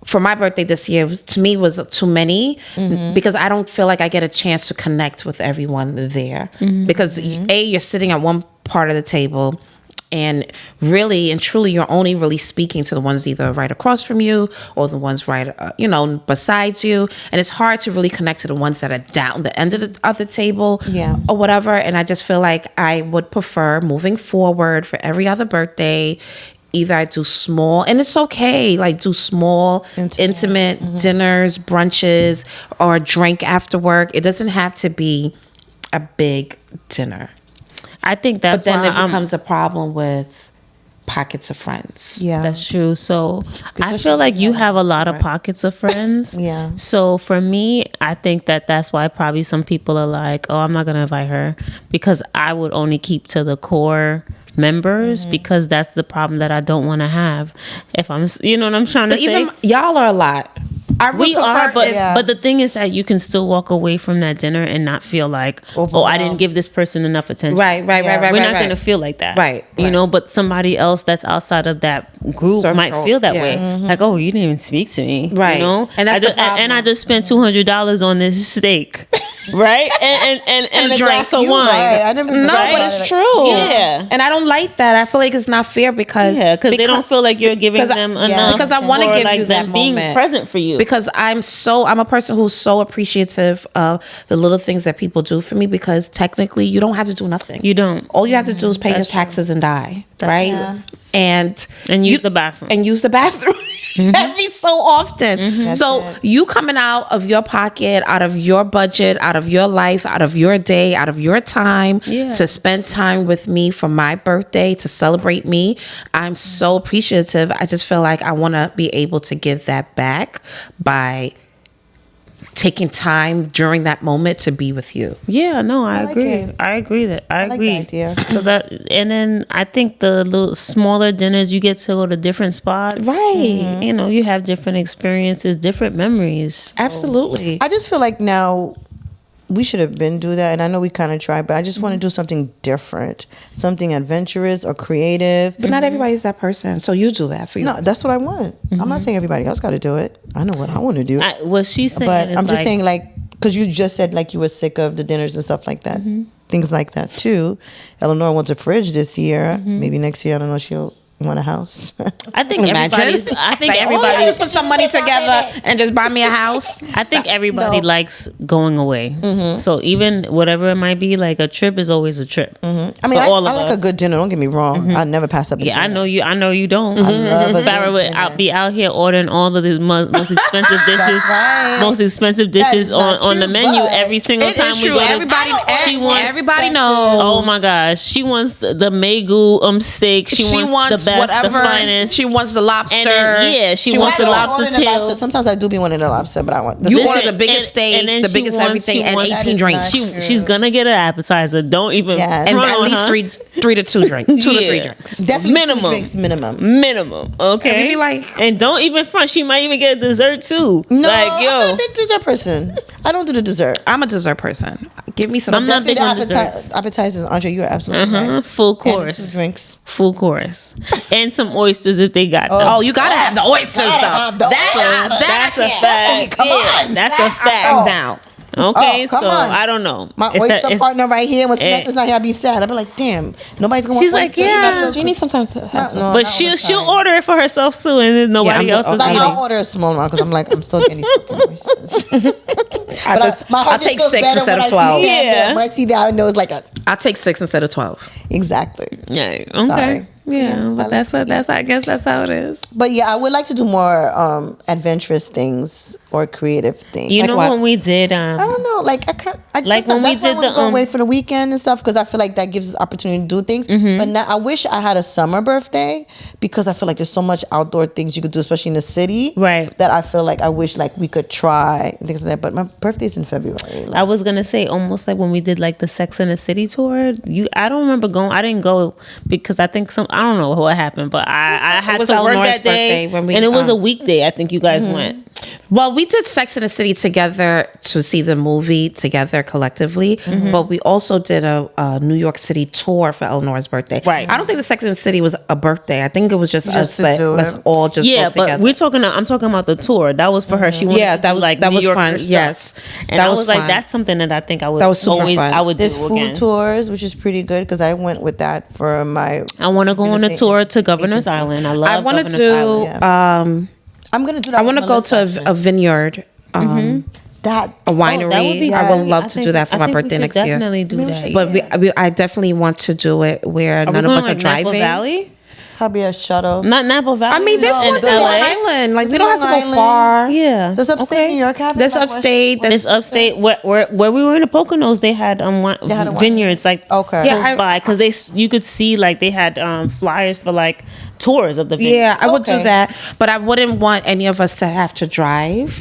For my birthday this year, to me, was too many because I don't feel like I get a chance to connect with everyone there. Because you're sitting at one part of the table, and really and truly, you're only really speaking to the ones either right across from you or the ones right, besides you. And it's hard to really connect to the ones that are down the end of the other table, or whatever. And I just feel like I would prefer moving forward for every other birthday. Either I do small, and it's okay, like do small, intimate dinners, brunches, or a drink after work. It doesn't have to be a big dinner. I think that's But then why it becomes a problem with pockets of friends. Yeah. That's true. So I feel like you have a lot of pockets of friends. Yeah. So for me, I think that's why probably some people are like, oh, I'm not going to invite her, because I would only keep to the core members, because that's the problem that I don't want to have. If I'm, you know what I'm trying to say? Even y'all are a lot. We are, but the thing is that you can still walk away from that dinner and not feel like, oh, I didn't give this person enough attention. Right. We're not going to feel like that. Right. You know, but somebody else that's outside of that group might feel that way. Like, oh, you didn't even speak to me. Right. You know? And that's the problem. And I just spent $200 on this steak. Right? And a glass of wine. Right. I never but it's true. Yeah. And I don't like that. I feel like it's not fair because they don't feel like you're giving them enough. Because I want to give like you that them being moment. present for you. Because I'm a person who's so appreciative of the little things that people do for me, because technically you don't have to do nothing. You don't. All you have to do is pay your taxes and die. Right? Yeah. And use the bathroom. Every so often. So you coming out of your pocket, out of your budget, out of your life, out of your day, out of your time to spend time with me for my birthday, to celebrate me. I'm so appreciative. I just feel like I want to be able to give that back by taking time during that moment to be with you. Yeah, no, I agree. it. I agree. I like the idea. So and then I think the little smaller dinners, you get to go to different spots. Right. You know, you have different experiences, different memories. Absolutely. I just feel like now we should have been do that, and I know we kind of tried, but I just want to do something different, something adventurous or creative. But not everybody's that person, so you do that for you. No, that's what I want. I'm not saying everybody else got to do it. I know what I want to do. What she's saying, But is I'm just saying, like, because you just said like you were sick of the dinners and stuff like that, things like that too. Eleanor wants a fridge this year. Maybe next year, I don't know. She'll want a house. I think everybody just put some money together and just buy me a house. I think everybody likes going away. So even whatever it might be, like a trip is always a trip. I mean, I like a good dinner. Don't get me wrong. I never pass up a dinner. I know you. I know you don't. I love a Farrah good would dinner. be out here ordering all of these most expensive dishes, right. most expensive dishes is not on the true, menu but every single It time is we true. go. Everybody knows. Oh my gosh, she wants the Megu steak. She wants the best, whatever. the finest. She wants the lobster. And then, she wants the lobster tail. Sometimes I do be wanting the lobster, but I want the You steak. order the biggest steak, then the she biggest wants- everything, she and wants- 18 drinks. She's gonna get an appetizer. Don't even Yes. and front at on least her. 3 to 2 drinks. 2 to 3 Yeah. drinks. Definitely Minimum. 2 drinks minimum. Okay. And we be like- and don't even front. She might even get dessert too. No, like I'm not a big dessert person. I don't do the dessert. I'm a dessert person. Give me some. I'm not Definitely big on the desserts. appetizers, Andre. You are absolutely right. Full And the course. 2 drinks. Full course. And some oysters if they got them. Oh, you gotta have the oysters though. have the That's a fact. Come on. That's a I'm fact. down. Okay, Oh, come so on. I don't know. My It's oyster partner right here, when it- Samantha's not here, I'll be sad. I'll be like, damn, nobody's going to She's like, yeah. Do you need sometimes to have some? But she'll order it for herself too, and then nobody Yeah, else is Like, eating. I'll order a small amount because I'm like, I'm still getting these fucking oysters. My heart I'll just take feels 6 better instead when of I 12. see that. Yeah. When I see that, I know it's like a, I'll take 6 instead of 12. exactly. Yeah. Okay. Sorry. Yeah, but I guess that's how it is. But yeah, I would like to do more adventurous things or creative things. You like know what? when we did I don't know. Like I can't. I just, like when we that's why I did wanna the, go away for the weekend and stuff, because I feel like that gives us opportunity to do things. Mm-hmm. But now I wish I had a summer birthday, because I feel like there's so much outdoor things you could do, especially in the city. Right. That I feel like I wish like we could try and things like that. But my birthday's in February. Like, I was gonna say almost like when we did like the Sex and the City tour. I don't remember going. I didn't go because I think I don't know what happened, but I had to work that day, and it was a weekday. I think you guys went. Well, we did Sex and the City together to see the movie together collectively, but we also did a New York City tour for Eleanor's birthday. Right. I don't think the Sex and the City was a birthday. I think it was just us. Let's all just go together. But I'm talking about the tour. That was for her. She wanted to do, like that New was Yorker fun. stuff. Yes, and I was like, that's something that I think I would. That was super always fun. I would there's do food again. tours, which is pretty good, because I went with that for my. I want to go on a estate tour to Governor's agency. Island. I love. I want to Governor's do. Island. I'm gonna do that. I want to go to a vineyard. that A winery. that would be I would nice. love to do that for my birthday next year. Definitely do that. But I definitely want to do it where none of us are driving. Napa Valley? probably a shuttle. Not Napa Valley. I mean, there's in one in LA. Long Island. Like, we don't have to Long go Island. far. Yeah. Does upstate New York have it? There's Like upstate. This upstate where we were in the Poconos, they had had a wine- vineyards like Okay. Yeah, close by, because you could see like they had flyers for like tours of the vineyard. Yeah, I would do Okay. that, but I wouldn't want any of us to have to drive.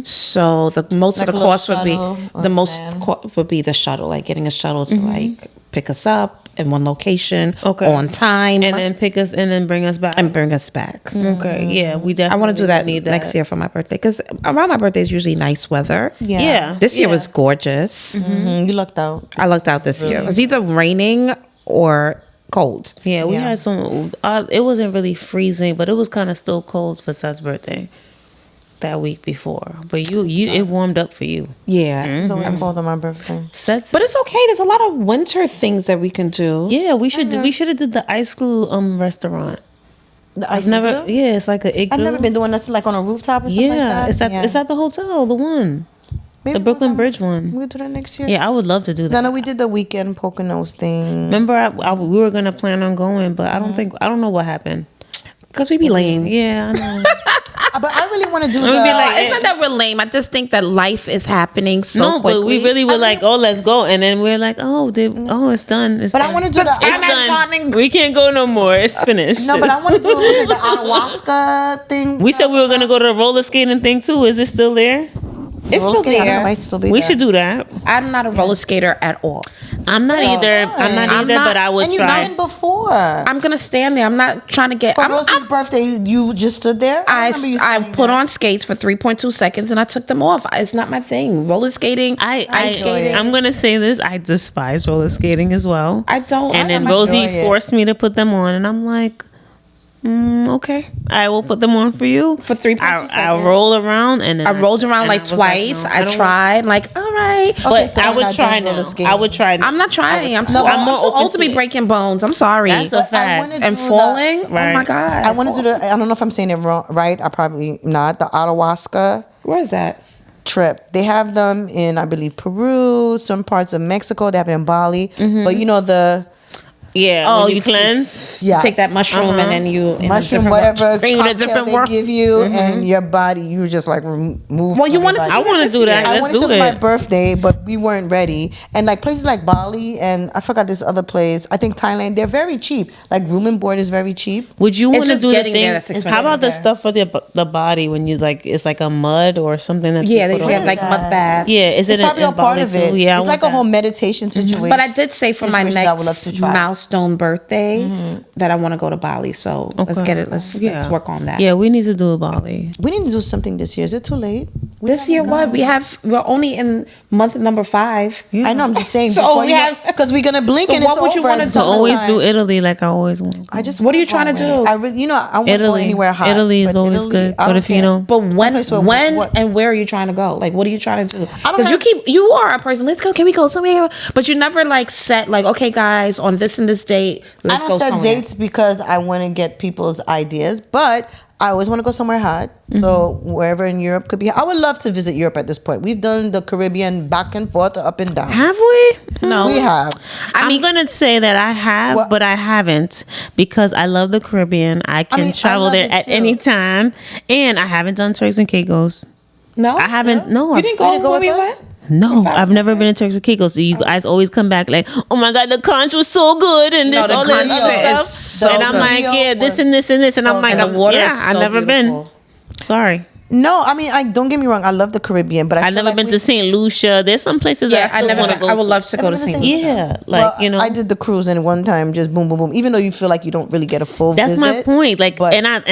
So the most Like of a the little cost would be shuttle or the most van. would be the shuttle, like getting a shuttle to like pick us up in one location Okay. on time and then pick us and then bring us back. and bring us back. Okay, yeah, we definitely. I want to do that need that next year for my birthday, because around my birthday is usually nice weather. Yeah, This year yeah. was gorgeous. You lucked out. I lucked out this year. It was either raining or cold. Yeah, we Yeah. had some. It wasn't really freezing, but it was kind of still cold for Seth's birthday that week before. But you it warmed up for you. Yeah. So it's cold on my birthday. Seth's, But it's okay. There's a lot of winter things that we can do. yeah, we should have did the ice glue restaurant. The ice Never, igloo? yeah, it's like an igloo. I've never been doing this like on a rooftop or something like Yeah, that. it's at the hotel, the one, Maybe the Brooklyn we'll Bridge one. We'll do that next year. Yeah, I would love to do I that. know we did the weekend Poconos thing. Remember, we were gonna plan on going, but I don't know what happened. Because we be lame. Yeah, I know. But I really want to do would be like, It's not that we're lame. I just think that life is happening so No, quickly. but we really were like, oh, let's go, and then we're like, it's done. It's But I done. want to do the. It's done. We can't go no more. It's finished. No, but I want to do the ayahuasca thing. We said we were gonna go to the roller skating thing too. Is it still there? It's Roller still skating, I don't know, it there. might still be We there. should do that. I'm not a roller skater at all. I'm not either. I'm not I'm either. not- But I would And you've try. been before. I'm going to stand there. I'm not trying to get... For Rosie's birthday, you just stood there. remember you I standing put there. on skates for 3.2 seconds and I took them off. It's not my thing. Roller skating, ice skating. I'm gonna say this. I despise roller skating as well. I don't. And then I Rosie enjoy it. forced me to put them on, and I'm like, okay, I will put them on for you. For 3.2 I seconds. roll around, and then I rolled around and like I was twice. no, I don't tried. Like, all right. Okay, But so I you're would not try doing roller now. skating. I would try. I'm not trying. I'm too, No, I'm more too open old to be to it. breaking bones. I'm sorry. That's a I fact. wanna And do falling? the- Oh my Right. God. I want to do the. I don't know if I'm saying it wrong, right? I probably not. The ayahuasca Where is that? trip. They have them in, I believe, Peru, some parts of Mexico. They have it in Bali. But you know the Yeah. Oh, when you you cleanse. yes. Take that mushroom and then you... in a mushroom, different whatever world. Bring you to a cocktail different they world. give you, and your body, you just like move. Well, you from wanted your to I body. want to this do that. year. I Let's wanted to do for my it. birthday, but we weren't ready. And like places like Bali and I forgot this other place. I think Thailand. They're very cheap. Like room and board is very cheap. Would you It's want to just do the getting there thing? that's How about the expensive. stuff for the body when you like it's like a mud or something that Yeah, you they put have on? like that? mud bath. Yeah, is it It's probably in a part Bali of too? it. Yeah, I It's want like a that. whole meditation situation. But I did say for my Situation I would love to next try. milestone birthday that I want to go to Bali. So let's Okay. get it. Let's work on that. Yeah, we need to do a Bali. we need to do something this year. Is it too late? This year, what we're only in month number 5. I know. I'm just saying. So we have- because we're gonna blink So and what it's would you over. wanna It's do? To always summertime. do Italy like I always want. to go. I just. What are you wanna trying to go away. do? I really, I won't go Italy. anywhere hot. Italy is but always Italy, good. I don't Portofino. care. But when Someplace where- what- and where are you trying to go? Like, what are you trying to do? I don't Because you are a person. Let's go. Can we go somewhere? But you never like set like, okay, guys, on this and this date, I let's don't go set somewhere. dates because I want to get people's ideas, but I always want to go somewhere hot. So wherever in Europe could be. I would love to visit Europe at this point. We've done the Caribbean back and forth, up and down. Have we? No. We have. I'm gonna say that I have, Well- but I haven't because I love the Caribbean. I can travel love there it at too. any time, and I haven't done Turks and Caicos. No, I haven't. No, You didn't go go when we with went? us? No, I've never been to Turks and Caicos. So you guys always come back like, oh my God, the conch was so good and No, this, the all that conch other is stuff. so and I'm good. like, yeah, this was and this and this, and I'm so like, good. The water yeah, is I've so never beautiful. been. Sorry, No, I mean, don't get me wrong. I love the Caribbean, but I've never been to St. Lucia. There's some places Yeah, I still want to go. I would love to go to Never been to St. St. Lucia. Yeah, like Well, I did the cruise and one time just boom, boom, boom. Even though you feel like you don't really get a full That's visit. my point. Like, but and I'm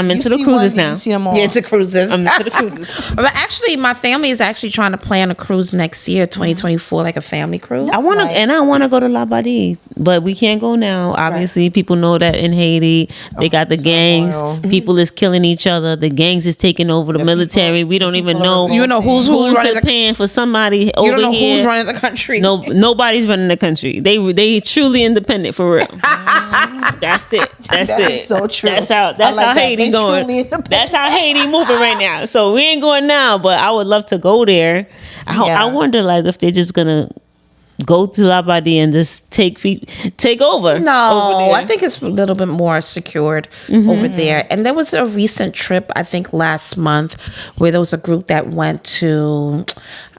you into the see cruises one, now. You see them all. Yeah, it's a cruises. I'm into the cruises. But actually, my family is actually trying to plan a cruise next year, 2024, like a family cruise. I want to, Nice. and I want to go to La Badie, but we can't go now. Obviously, people know that in Haiti they got the gangs. turmoil. People is killing each other. The gangs is taking over the military. We don't even people are know. revolting. You know who's running the paying for somebody over You don't know here. who's running the country. No, nobody's running the country. They truly independent for real. That's it. That's That it. is so true. That's I how like that. Haiti They going. truly independent. That's how Haiti moving right now. So we ain't going now, but I would love to go there. Yeah. I wonder like if they're just gonna go to La Badie and just take over. No, over there. I think it's a little bit more secured over there. And there was a recent trip, I think last month, where there was a group that went to,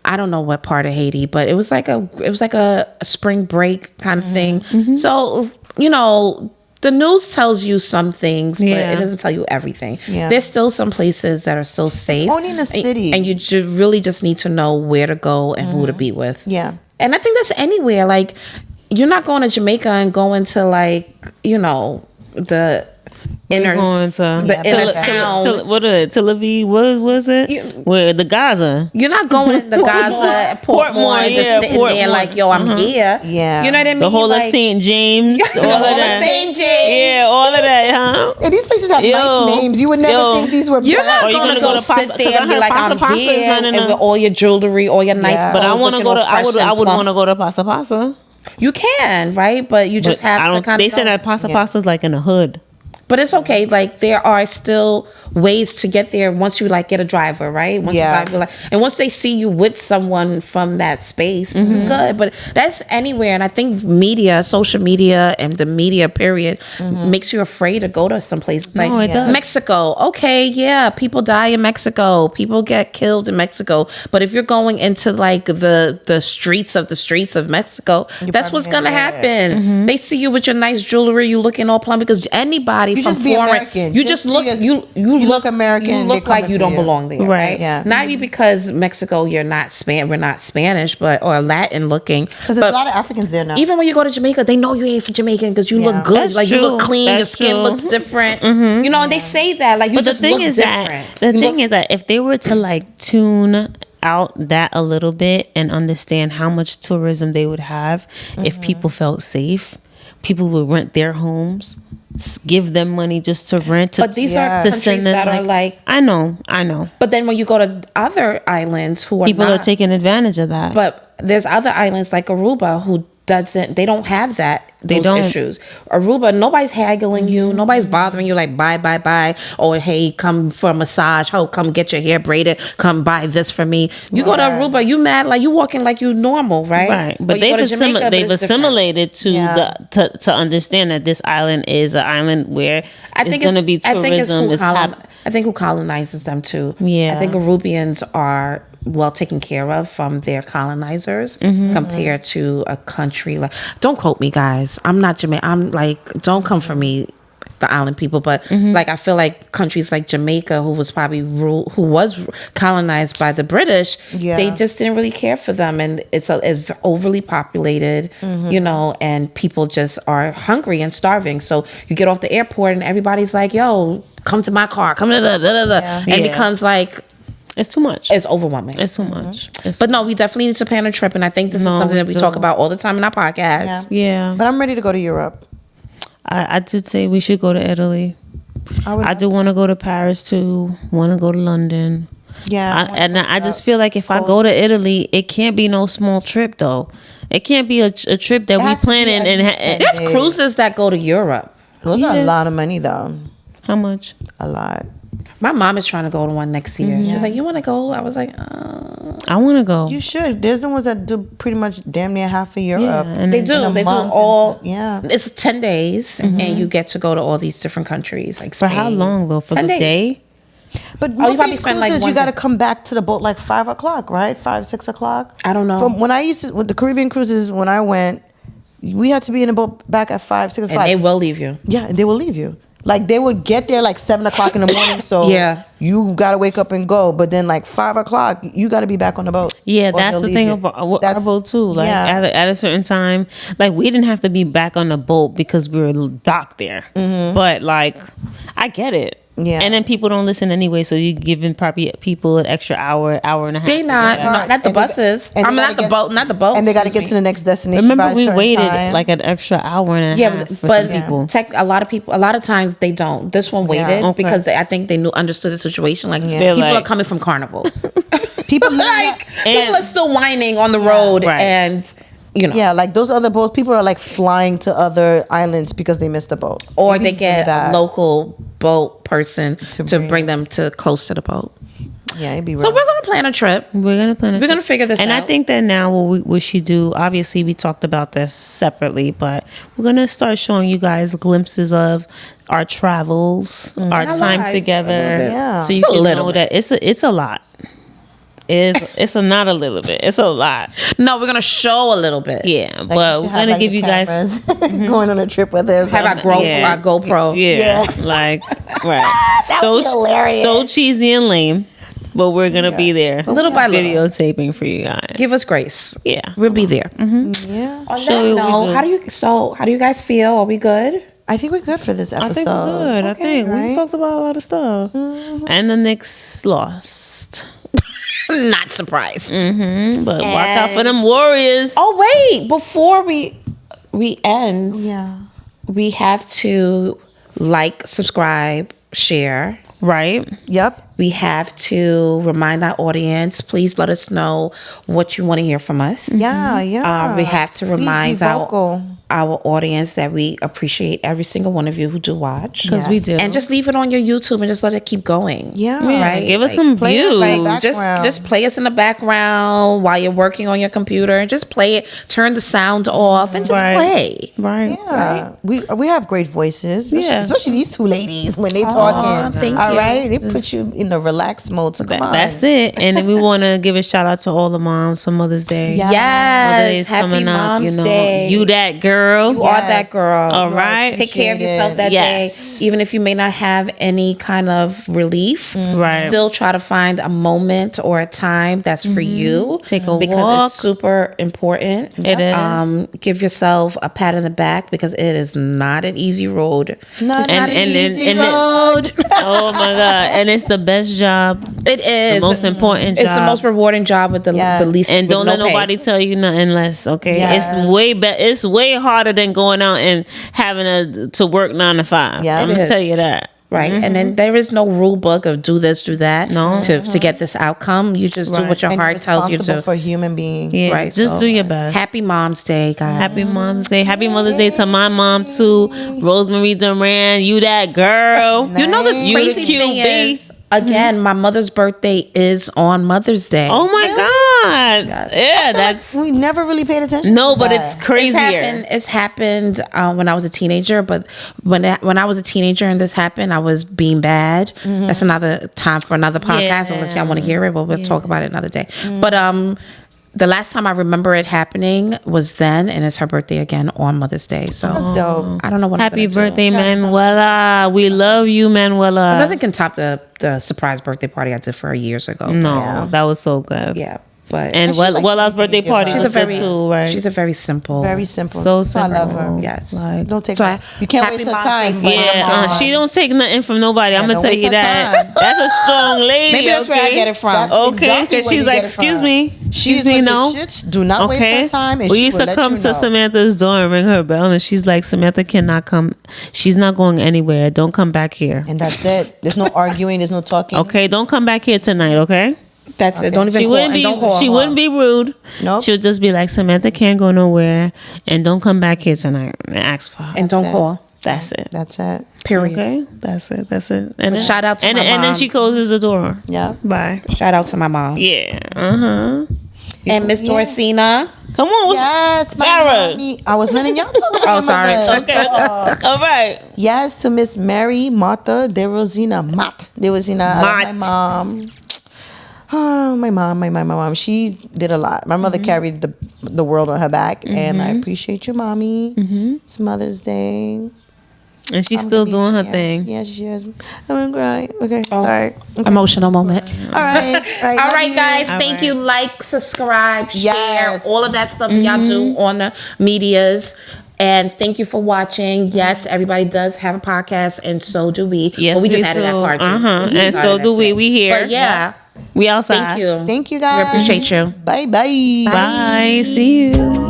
I don't know what part of Haiti, but it was like a spring break kind of thing. So, you know, the news tells you some things, but Yeah. it doesn't tell you everything. Yeah. There's still some places that are still safe. only in the city. And you really just need to know where to go and who to be with. Yeah. And I think that's anywhere. Like, you're not going to Jamaica and going to, like, you know, the inner, Going to the inner town. Tel Aviv? What was it? Where the Gaza? You're not going in the Gaza, Portmore, and just sitting there like, yo, I'm here. Yeah. You know what I mean? The whole like, of St. James. the all whole of of that. St. James. Yeah, all of that, huh? And these places have Yo. nice names. You would never Yo. think these were You're bad. not Or you going to gonna go go to Pasta- sit there and 'cause I be like, heard I'm Pasta is here, no. and with all your jewelry, all your nice Yeah. clothes. But I want to looking go to. all fresh I and would plump. want to go to Pasta Pasta. You can, right? But you just But have I to don't. kind They of. said that Pasta Pasta's like in the hood. But it's okay. Like, there are still ways to get there once you like get a driver, right? Once Yeah. you drive, like, and once they see you with someone from that space, you're good. But that's anywhere. And I think media, social media, and the media period makes you afraid to go to some places like it does. Mexico. Okay, yeah, people die in Mexico. People get killed in Mexico. But if you're going into like the streets of Mexico, that's probably what's gonna gonna get it. happen. They see you with your nice jewelry, you looking all plump, because anybody You from just be foreign, American. you Just just look see us- you look American, You they look like coming you for don't you. belong there, Right. right? Yeah. Not even because Mexico, we're not Spanish, but or Latin looking. Because there's a lot of Africans there now. Even when you go to Jamaica, they know you ain't from Jamaican because you Yeah. look good, That's like you look true. clean, your That's skin true. looks different. You know, and they say that like you But the just thing look is different. that is that if they were to like tune out that a little bit and understand how much tourism they would have if people felt safe, people would rent their homes, give them money just to rent. To, But these Yeah. are to countries send them, that are like. I know. But then when you go to other islands who are People not, are taking advantage of that. But there's other islands like Aruba who they don't have They those don't. issues. Aruba, nobody's haggling you, nobody's bothering you like bye, or hey, come for a massage, oh, come get your hair braided, come buy this for me. You go to Aruba, you mad like you walking like you normal, right? Right, but you go to Jamaica, but they've it's different. assimilated to Yeah. to understand that this island is an island where it's going to be tourism. I think who colonizes them too. Yeah. I think Arubians are well taken care of from their colonizers Mm-hmm. compared to a country like. Don't quote me, guys. I'm not Jamaican. I'm like, don't come for me, the island people. But Mm-hmm. like, I feel like countries like Jamaica, who was colonized by the British, Yeah. they just didn't really care for them, and it's overly populated, you know, and people just are hungry and starving. So you get off the airport and everybody's like, "Yo, come to my car, come to the," and it Yeah. becomes like It's too much. it's overwhelming. It's too much. It's But no, we definitely need to plan a trip, and I think this is No, something that we we talk do. about all the time in our podcast. yeah. But I'm ready to go to Europe. I did say we should go to Italy. I do want to go to Paris too. Want to go to London. Yeah. I just feel like if I go to Italy, it can't be no small trip though. It can't be a trip that we has to be planning at and least 10 There's days. cruises that go to Europe. Those are Yeah. a lot of money, though. how much? A lot. My mom is trying to go to one next year. She was like, "You want to go?" I was like, I want to go. You should. There's the ones that do pretty much damn near half a year up. and they do. They do all. Yeah. It's 10 days, and you get to go to all these different countries. Like For Spain. how long though? For 10 the days. day? But you most of probably these spend, like, cruises, one you got to day. come back to the boat like 5 o'clock, right? 5, 6 o'clock. I don't know. From when I used to, with the Caribbean cruises, when I went, we had to be in the boat back at 5, 6 And o'clock. they will leave you. Yeah, and they will leave you. Like they would get there like 7 o'clock in the morning, so Yeah. you gotta wake up and go. But then like 5 o'clock, you gotta be back on the boat. Yeah, or that's they'll the leave thing you. about our That's- boat too. Like yeah. at a certain time, like we didn't have to be back on the boat because we were docked there. But like, I get it. Yeah. And then people don't listen anyway, so you're giving probably people an extra hour and a half. They to not do that. not the And they- buses. and I they mean, gotta not the get- boat, not the boat. and they got to excuse get to me. the next destination. Remember, by a we certain waited time. like an extra hour and a Yeah, half for but some people. a lot of times they don't. This one waited Yeah. Okay. because I think they understood the situation. Like They're people like- are coming from Carnival. people like And- people are still whining on the road, Right. and you know, yeah, like those other boats, people are like flying to other islands because they missed the boat, or It'd they be get really bad. a local boat person To to bring- bring them to close to the boat. Yeah, it'd be. So rough. we're gonna plan a trip. We're gonna plan. We're gonna figure this and out. I think that now what we should do. Obviously, we talked about this separately, but we're gonna start showing you guys glimpses of our travels, our Our time lives, a little together. bit. Yeah. So you It's a can little know bit. that it's a lot. It's not a little bit. It's a lot. No, we're gonna show a little bit. Yeah, Like, but we we're should have, gonna like, give the you guys. cameras going on a trip with us. Have our Yeah. GoPro. Yeah, like right. So cheesy and lame, but we're gonna be there, Little by little. videotaping for you guys. Give us grace. Yeah. We'll be there. Yeah, On Show that you what we note, do. how do you guys feel? Are we good? I think we're good for this episode. I think we're good. I think we right? talked about a lot of stuff, and the Knicks lost. Not surprised. But watch out for them Warriors. Oh wait, before we end, Yeah. we have to like, subscribe, share. Right? Yep. We have to remind our audience, please let us know what you want to hear from us. Yeah. Yeah. We have to Please be remind vocal. our audience that we appreciate every single one of you who do watch. Because we do. And just leave it on your YouTube and just let it keep going. Yeah. Yeah, right? give us Like, some play us views. like Just background. play us in the background while you're working on your computer. Just play it. Turn the sound off and just Right. play. right. Yeah, we have great voices, Yeah. especially these two ladies when they talking. thank All you. right, they put you in the relaxed mode. So come on, That's it. And then we want to give a shout out to all the moms for Mother's Day. Yeah. Mother's Day Yes. is Happy coming up. Mom's You know, Day. you that girl. You are that girl. All You are right. Take care of yourself appreciated. that Yes. day. Even if you may not have any kind of relief, Right. still try to find a moment or a time that's for you. Take a because walk. it's super important. It is. Give yourself a pat in the back because it is not an easy road. Not It's not an an easy easy road. road. Oh my God. And it's the best job, It is the most important job. It's the most rewarding job with the Yes. least. And with don't no let pay. nobody tell you nothing less, okay? Yes. It's way harder than going out and having to work 9 to 5. Yeah, I'm it gonna is. tell you that. Right. And then there is no rule book of do this, do that No. to get this outcome. You just do Right. what your And heart tells you responsible to. for a human being. Yeah, Right, just so do your best. Happy Mom's Day, guys. Happy Mom's Day. Happy Mother's Day to my mom too. Rosemary Duran, you that girl. You know the Nice. crazy You the thing QB. is, again, my mother's birthday is on Mother's Day. Oh my God. Yes. Yeah, that's We never really paid attention. no, to but that. it's crazier. It's happened when I was a teenager. But when I was a teenager and this happened, I was being bad. That's another time for another podcast. Unless y'all want to hear it, but we'll talk about it another day. But the last time I remember it happening was then, and it's her birthday again on Mother's Day. So That's dope. I don't know what. I'm Happy gonna do. birthday, Manuela. We love you, Manuela. Nothing can top the surprise birthday party I did for her years ago. No, Yeah. that was so good. Yeah, but And she likes Wella's to birthday give party her- was good too, right? she's a very simple, Very simple. So I love her. simple. yes. Like, Don't take. So You can't happy waste her Mom's time. Day. but yeah, don't take she her. don't take nothing from nobody. I'm gonna don't tell waste you her that. time. That's a strong lady. Maybe that's where I okay? get it from. That's Okay, exactly because where she's you like, get it excuse from. me, She's excuse me, with no. the shit. Do not waste her time. And we she used will to let come you to know. Samantha's door and ring her bell, and she's like, Samantha cannot come. She's not going anywhere. Don't come back here. And that's it. There's no arguing. There's no talking. Okay, don't come back here tonight. Okay. That's it. Don't even She call. wouldn't And be. don't call She her. wouldn't be rude. Nope. She'll just be like, Samantha can't go nowhere, and don't come back here tonight. And ask for her. And don't That's it. call. That's it. That's it. Period. Okay, that's it. And then, shout out to my mom. And then she closes the door. Yeah. Bye. Shout out to my mom. Yeah. And Miss Dorsina. Come on. Yes, my Farrah. mommy. I was letting y'all talk about sorry. my Okay. All right. Yes, to Miss Mary Martha De Rosina. I love my mom. Oh, my mom. She did a lot. My mother carried the world on her back, and I appreciate you, mommy. It's Mother's Day. And she's still doing her thing. Yes, she is. I'm gonna cry. Okay, sorry. Okay. Emotional moment. All right. All right, guys. All Thank right. you. Like, subscribe, Yes. share, all of that stuff y'all do on the medias. And thank you for watching. Yes, everybody does have a podcast, and so do we. Yes, but we just we added do. that part too. And so do we. We here. But yeah, We outside. thank you. Thank you, guys. We appreciate you. Bye. Bye. See you.